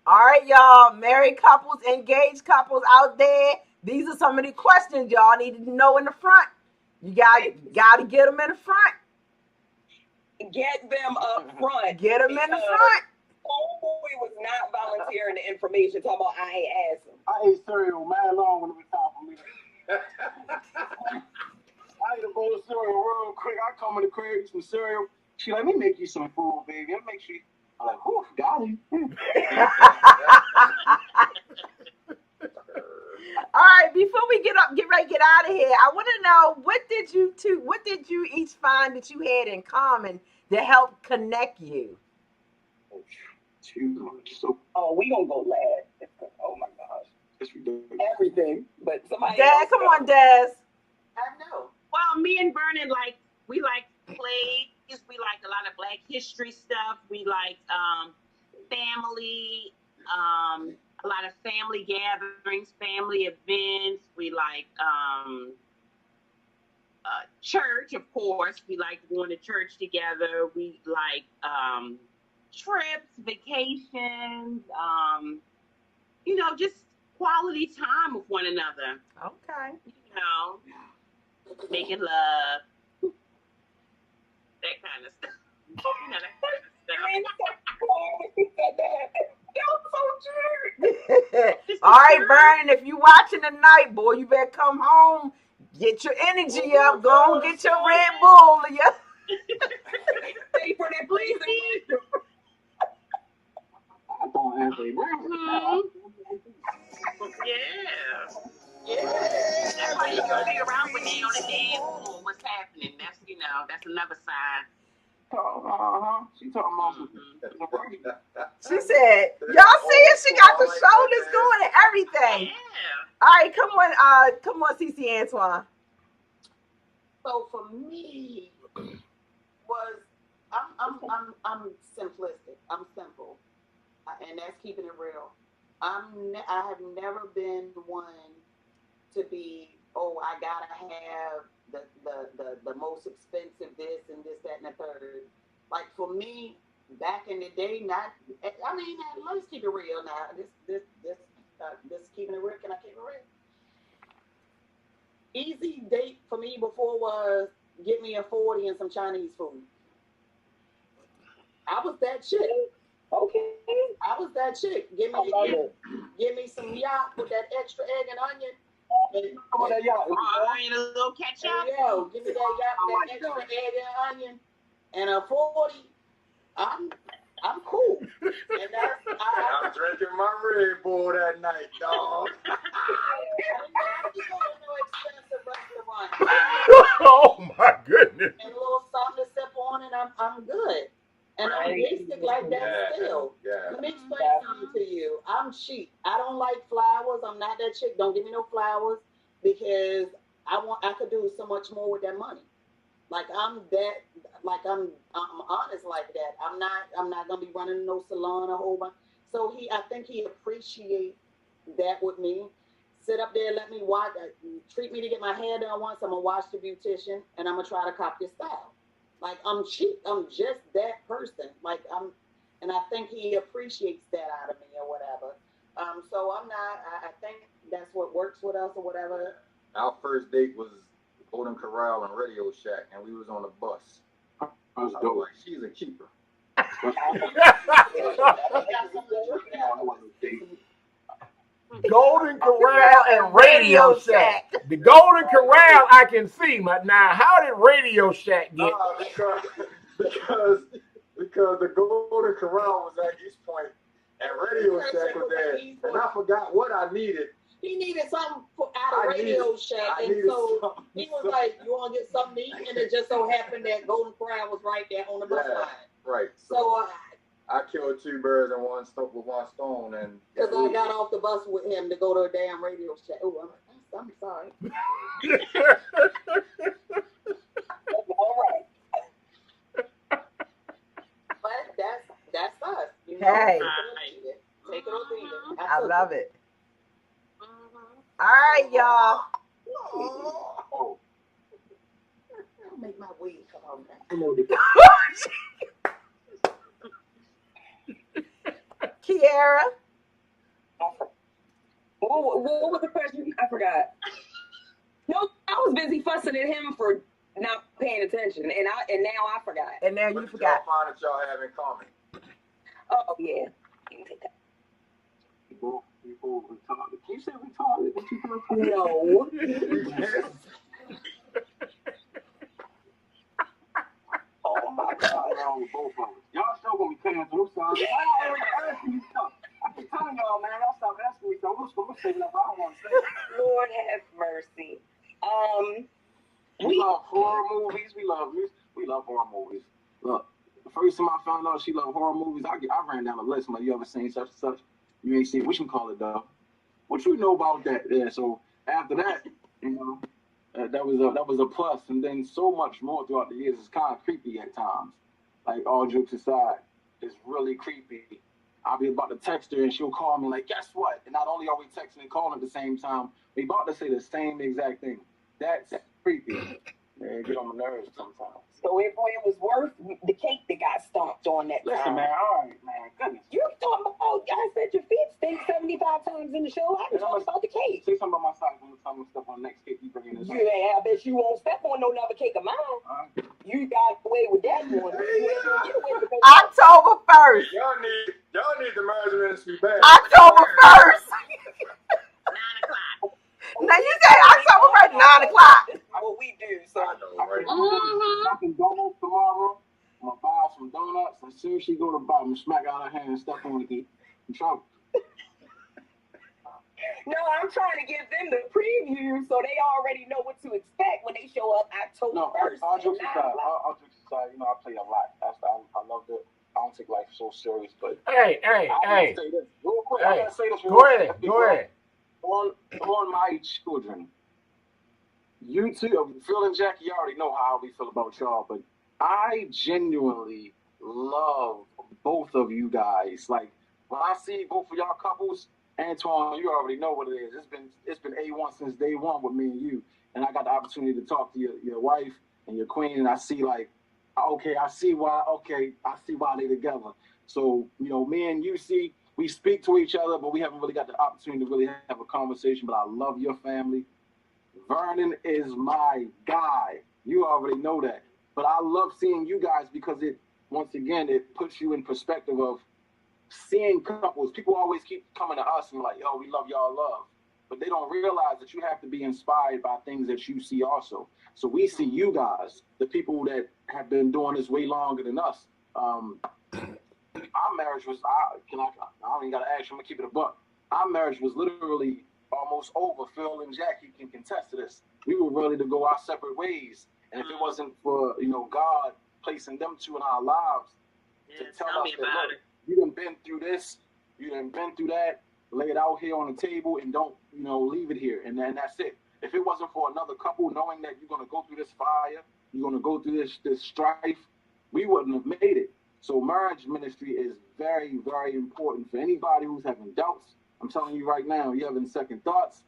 All right, y'all, married couples, engaged couples out there. These are some of the questions y'all need to know in the front. You got to get them in the front. Get them up front. Get them in the front. Homeboy was not volunteering the information. Talking about I ain't asked him. I ate cereal mad long when it was time for me. I ate a bowl of cereal real quick. I come in the crib, eat some cereal. She let me make you some food, baby. I'll make sure. I'm like, whew, got him. All right, before we get ready to get out of here, I want to know what did you each find that you had in common that helped connect you? We gonna go last. Oh my gosh, it's ridiculous. Everything, but somebody. Dad, come on, Des. I know. Well, me and Vernon we like plays. We like a lot of Black history stuff. We like family, a lot of family gatherings, family events. We like church, of course. We like going to church together. We like trips, vacations, just quality time with one another. Okay. Making love. That kind of stuff. That kind of stuff. All right, Vernon, if you watching tonight, boy, you better come home. Get your energy up. Go and get your Red Bull. Stay for that, please. I don't answer Yeah. That's why you gotta be around when they on the dance floor. What's happening? That's another sign. She talking about She said, y'all see it? She got the shoulders going and everything. Yeah. All right, come on, CC Antoine. So for me, I'm simplistic. I'm simple, and that's keeping it real. I have never been one to be, I gotta have the most expensive this and this, that, and the third. Like for me, back in the day, let's keep it real now. This keeping it real. Can I keep it real? Easy date for me before was get me a 40 and some Chinese food. I was that chick. Okay. I was that chick. Give me some yak with that extra egg and onion. A little ketchup. Yeah, give me that yak with that extra egg and onion and a 40. I'm cool. And I'm drinking my Red Bull that night, dog. Oh my goodness. And a little something to sip on, and I'm good. And I'm basic like that still. Yeah. Let me explain something to you. I'm cheap. I don't like flowers. I'm not that chick. Don't give me no flowers because I could do so much more with that money. Like I'm honest like that. I'm not gonna be running no salon a whole bunch. So I think he appreciates that with me. Sit up there, let me watch, treat me to get my hair done once. I'm gonna watch the beautician, and I'm gonna try to copy his style. Like I'm cheap. I'm just that person. And I think he appreciates that out of me or whatever. So I'm not. I think that's what works with us or whatever. Our first date was Golden Corral and Radio Shack, and we was on a bus. I was like, she's a keeper. Golden Corral and Radio Shack. The Golden Corral I can see, but now how did Radio Shack get? Because the Golden Corral was at East Point and Radio Shack was there, and I forgot what I needed. He needed something out of Radio Shack, and so he was like, "You want to get something to eat?" And it just so happened that Golden Corral was right there on the bus line. Right. So I killed two birds in one stone with one stone, and because I got off the bus with him to go to a damn Radio Shack. Oh, I'm sorry. All right. But that's us. You know? Hey. Take it or leave it. I love it. All right, y'all. oh, I'll make my weed come on now. Kiara. What was the question? I forgot. No, I was busy fussing at him for not paying attention, and now I forgot. And now you forgot. What did y'all find that y'all have in common? Oh yeah, you can take that. People retarded. Can you say retarded? What you call it? No. Oh my God, wrong with both of us. Y'all still gonna be paying for those songs. I already asking you stuff. I keep telling y'all, man, y'all stop asking me stuff. I'm just gonna say whatever I want to say. Lord have mercy. We love horror movies. We love music. We love horror movies. Look, the first time I found out she loved horror movies, I ran down the list. Like, you ever seen such and such? You ain't seen. What you call it though? What you know about that? Yeah. So after that, you know, that was a plus. And then so much more throughout the years. It's kind of creepy at times. Like, all jokes aside, it's really creepy. I'll be about to text her and she'll call me like, guess what? And not only are we texting and calling at the same time, we about to say the same exact thing. That's creepy. Man, get on my nerves sometimes. So it was worth the cake that got stomped on that Listen, time. man, all right, man, goodness. You talking about, I said your feet stink 75 times in the show. I can talk about the cake. Say something about my socks when you tell me stuff on the next cake you bring in this. Yeah, I bet you won't step on no another cake of mine. You got away with that one. October 1st. Y'all need the marriage ministry back. October 1st. 9 o'clock. Now you say October 1st, 9 o'clock. What we do, so. I know, right? Dunkin' Donuts tomorrow. I'm gonna buy some donuts. As soon as she go to buy them, smack out her hand and step on it. In trouble. No, I'm trying to give them the preview so they already know what to expect when they show up October 1st. All jokes aside, you know, I play a lot. I love it. I don't take life so serious, but Hey. I gotta say this real quick. Hey. I gotta say this real Go quick. ahead. On my children, you two, Phil and Jackie, you already know how we feel about y'all, but I genuinely love both of you guys. Like, when I see both of y'all couples, Antoine, you already know what it is. It's been A1 since day one with me and you, and I got the opportunity to talk to your wife and your queen, and I see like, okay, I see why they together. So, you know, me and you we speak to each other, but we haven't really got the opportunity to really have a conversation. But I love your family. Vernon is my guy. You already know that. But I love seeing you guys because it puts you in perspective of seeing couples. People always keep coming to us and like, yo, we love y'all love. But they don't realize that you have to be inspired by things that you see also. So we see you guys, the people that have been doing this way longer than us. Our marriage was, I don't even got to ask you, I'm going to keep it a buck. Our marriage was literally almost over. Phil and Jackie can contest to this. We were ready to go our separate ways. And if it wasn't for, you know, God placing them two in our lives to tell us that, look, you done been through this, you done been through that, lay it out here on the table and don't, you know, leave it here. And then that's it. If it wasn't for another couple knowing that you're going to go through this fire, you're going to go through this strife, we wouldn't have made it. So marriage ministry is very, very important for anybody who's having doubts. I'm telling you right now, you're having second thoughts,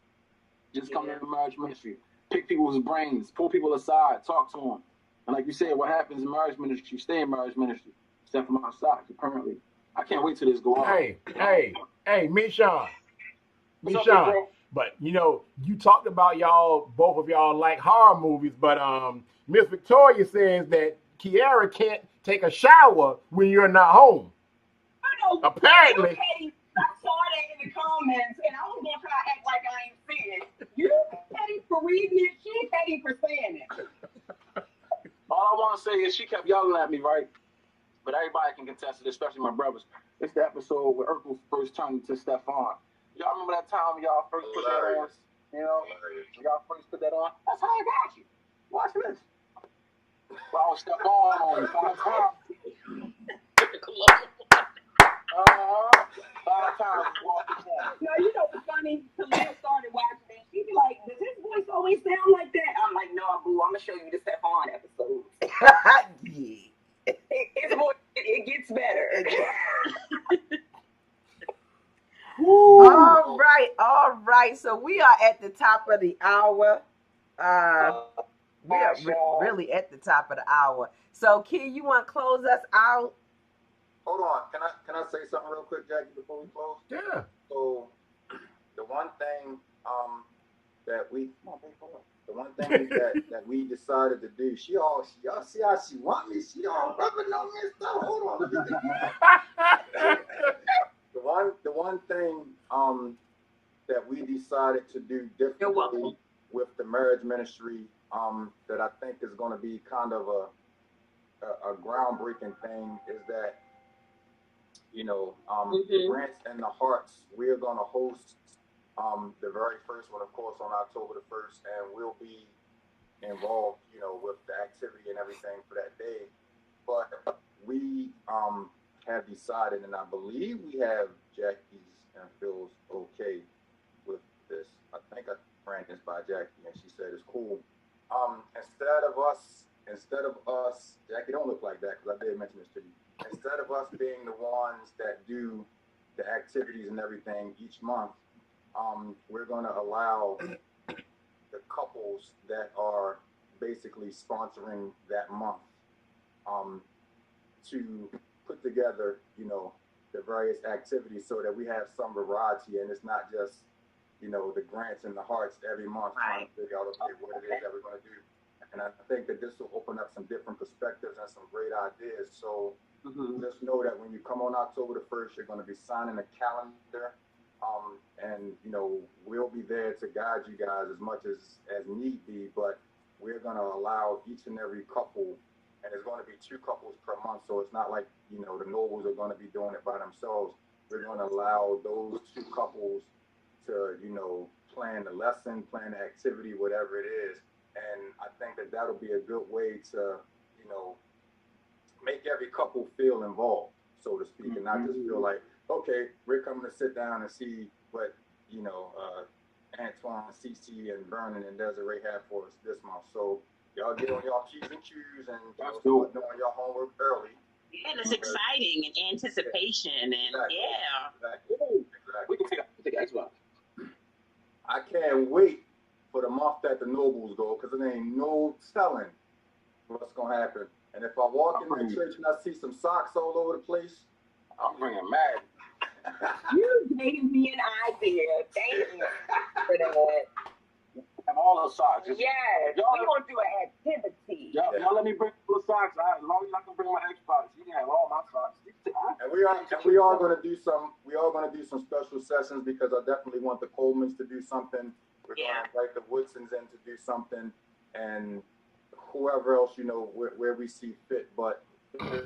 just come to marriage ministry. Pick people's brains, pull people aside, talk to them. And like you said, what happens in marriage ministry, stay in marriage ministry. Except for my socks, apparently. I can't wait till this go on. Hey, Michon. But, you know, you talked about both of y'all like horror movies, but Miss Victoria says that Kiara can't take a shower when you're not home. know, Apparently. You petty. I saw that in the comments, and I was gonna try to act like I ain't see it. You petty for reading it. She petty for saying it. All I want to say is she kept yelling at me, right? But everybody can contest it, especially my brothers. It's the episode where Urkel first turned to Stefan. Y'all remember that time when y'all first put that on? You know, when y'all first put that on. That's how I got you. Watch this. Well, I was Stefan on the 5 times. 5 times. No, you know what's funny? Khalil started watching it. She'd be like, "Does his voice always sound like that?" I'm like, "No, boo. I'm gonna show you the Stefan episode." Yeah. His voice, it gets better. All right. So we are at the top of the hour. We are really at the top of the hour. So, Key, you want to close us out? Hold on. Can I say something real quick, Jackie, before we close? Yeah. So, the one thing that we that we decided to do. Y'all see how she want me? She all rubbing on me and stuff. Hold on. The one thing that we decided to do differently with the marriage ministry that I think is going to be kind of a groundbreaking thing is that the Grants and the Hearts, we're going to host the very first one, of course, on October the 1st, and we'll be involved, with the activity and everything for that day. But we have decided, and I believe we have Jackie's and Phil's okay with this. I think I ran this by Jackie, and she said it's cool. Instead of us, Jackie, don't look like that because I did mention this to you. Instead of us being the ones that do the activities and everything each month, we're going to allow the couples that are basically sponsoring that month to put together, the various activities so that we have some variety and it's not just, the Grants and the Hearts every month trying to figure out what it is that we're going to do. And I think that this will open up some different perspectives and some great ideas. So just know that when you come on October the 1st, you're going to be signing a calendar. And, we'll be there to guide you guys as much as need be, but we're going to allow each and every couple, and it's going to be 2 couples per month. So it's not like, the nobles are going to be doing it by themselves. We're going to allow those 2 couples to, plan the lesson, plan the activity, whatever it is. And I think that that'll be a good way to, make every couple feel involved, so to speak, and not just feel like, okay, we're coming to sit down and see what, Antoine, Cece, and Vernon and Desiree have for us this month. So y'all get on y'all P's and Q's and start doing your homework early. Yeah, and it's exciting and anticipation and Exactly. We can take Xbox. I can't wait for the month that the nobles go because there ain't no telling what's gonna happen. And if I walk in the church and I see some socks all over the place, I'm bringing Madden. You gave me an idea. Thank you for that. Have all those socks. Yes, we're going to do an activity. Y'all let me bring the socks. As long as I can bring my Xbox, you can have all my socks. And we are going to do some special sessions because I definitely want the Colemans to do something. We're going to invite the Woodsons in to do something, and whoever else where we see fit. But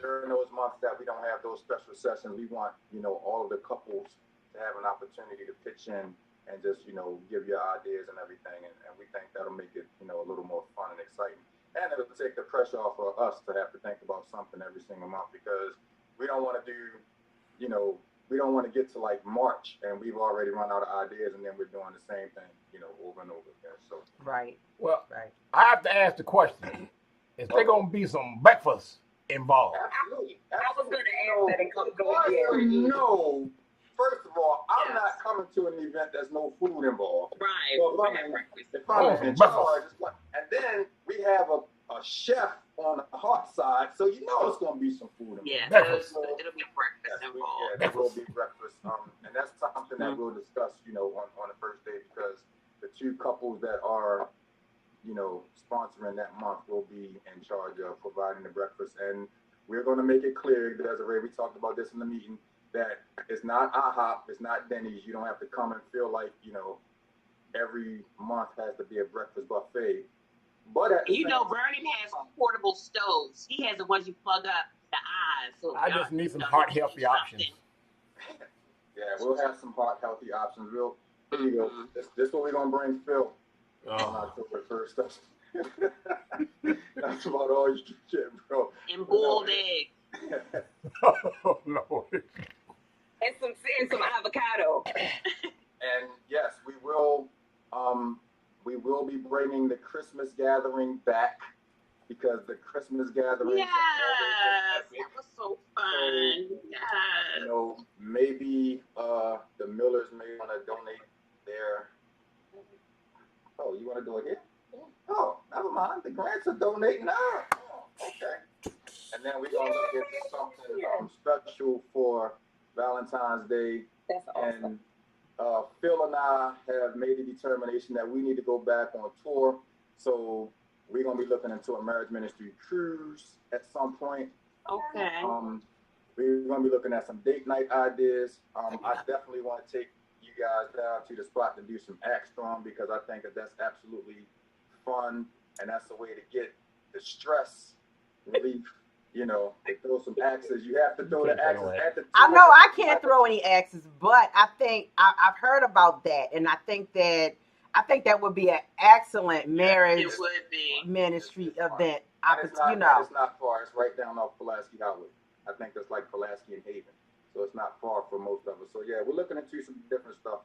during those months that we don't have those special sessions, we want all of the couples to have an opportunity to pitch in and just give your ideas and everything, and we think that'll make it a little more fun and exciting, and it'll take the pressure off of us to have to think about something every single month because we don't want to do we don't want to get to like March and we've already run out of ideas and then we're doing the same thing over and over again. So well, I have to ask the question: is there gonna be some breakfast involved? Absolutely. I was going to ask that and go No. First of all, I'm not coming to an event that's no food involved. Right. So if I'm in charge, and then we have a chef on the hot side, so it's going to be some food involved. Yeah, it'll be breakfast involved. There will be breakfast, and that's something that we'll discuss, on the first day because the 2 couples that are sponsoring that month will be in charge of providing the breakfast. And we're going to make it clear, Desiree, we talked about this in the meeting, that it's not IHOP, it's not Denny's. You don't have to come and feel like, every month has to be a breakfast buffet. But Vernon has portable stoves. He has the ones you plug up the eyes. So I just need some heart healthy options. Yeah, we'll have some heart healthy options. Here you go. This is what we're gonna bring Phil on October 1st. That's about all you can get, bro. And boiled egg. Oh Lord. And some avocado. And yes, we will be bringing the Christmas gathering back, because the Christmas gathering. Yes, that was so fun. Yes. Maybe the Millers may want to donate their. Oh, you want to do it here? Oh, never mind. The grants are donating now. Oh, okay. And then we're gonna look at something special for Valentine's Day. That's awesome. And Phil and I have made the determination that we need to go back on tour. So we're going to be looking into a marriage ministry cruise at some point. Okay. We're going to be looking at some date night ideas. I definitely want to take you guys down to the spot to do some axe throwing, because I think that's absolutely fun. And that's a way to get the stress relief. They throw some axes. You have to throw the axes at the. I know I can't throw any axes, but I think I've heard about that, and I think that would be an excellent marriage ministry event. It's not far. It's right down off Pulaski Highway. I think that's like Pulaski and Haven, so it's not far for most of us. So yeah, we're looking into some different stuff,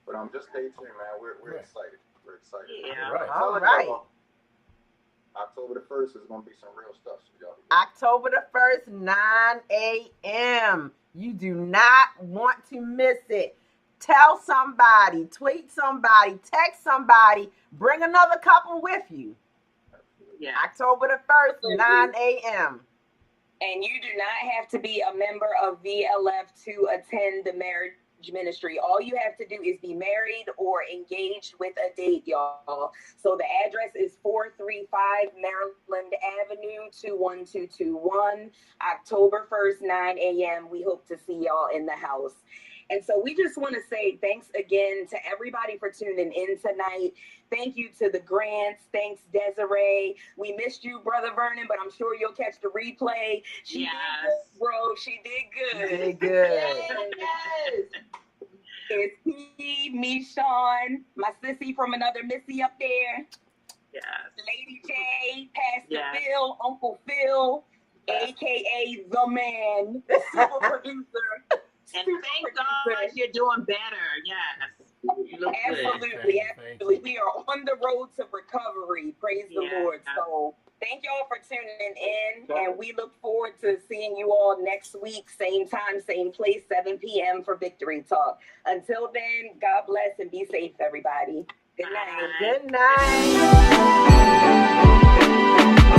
but just stay tuned, man. We're excited. We're excited. Yeah. All right. October the 1st is going to be some real stuff. So y'all October the 1st, 9 a.m. You do not want to miss it. Tell somebody, tweet somebody, text somebody, bring another couple with you. Yeah. October the 1st, 9 a.m. And you do not have to be a member of VLF to attend the marriage ministry. All you have to do is be married or engaged with a date, y'all. So the address is 435 Maryland Avenue, 21221. October 1st, 9 a.m. We hope to see y'all in the house. And so we just want to say thanks again to everybody for tuning in tonight. Thank you to the Grants. Thanks, Desiree. We missed you, Brother Vernon, but I'm sure you'll catch the replay. She did good, bro. She did good. She did good. Yes. It's me, Sean, my sissy from another Missy up there. Yes. Lady J, Pastor Phil, Uncle Phil, a.k.a. the man, super producer. And thank God you're doing better. Yes. You look absolutely. We are on the road to recovery. Praise the Lord. So thank y'all for tuning in. And we look forward to seeing you all next week. Same time, same place, 7 p.m. for Victory Talk. Until then, God bless and be safe, everybody. Good night. Good night.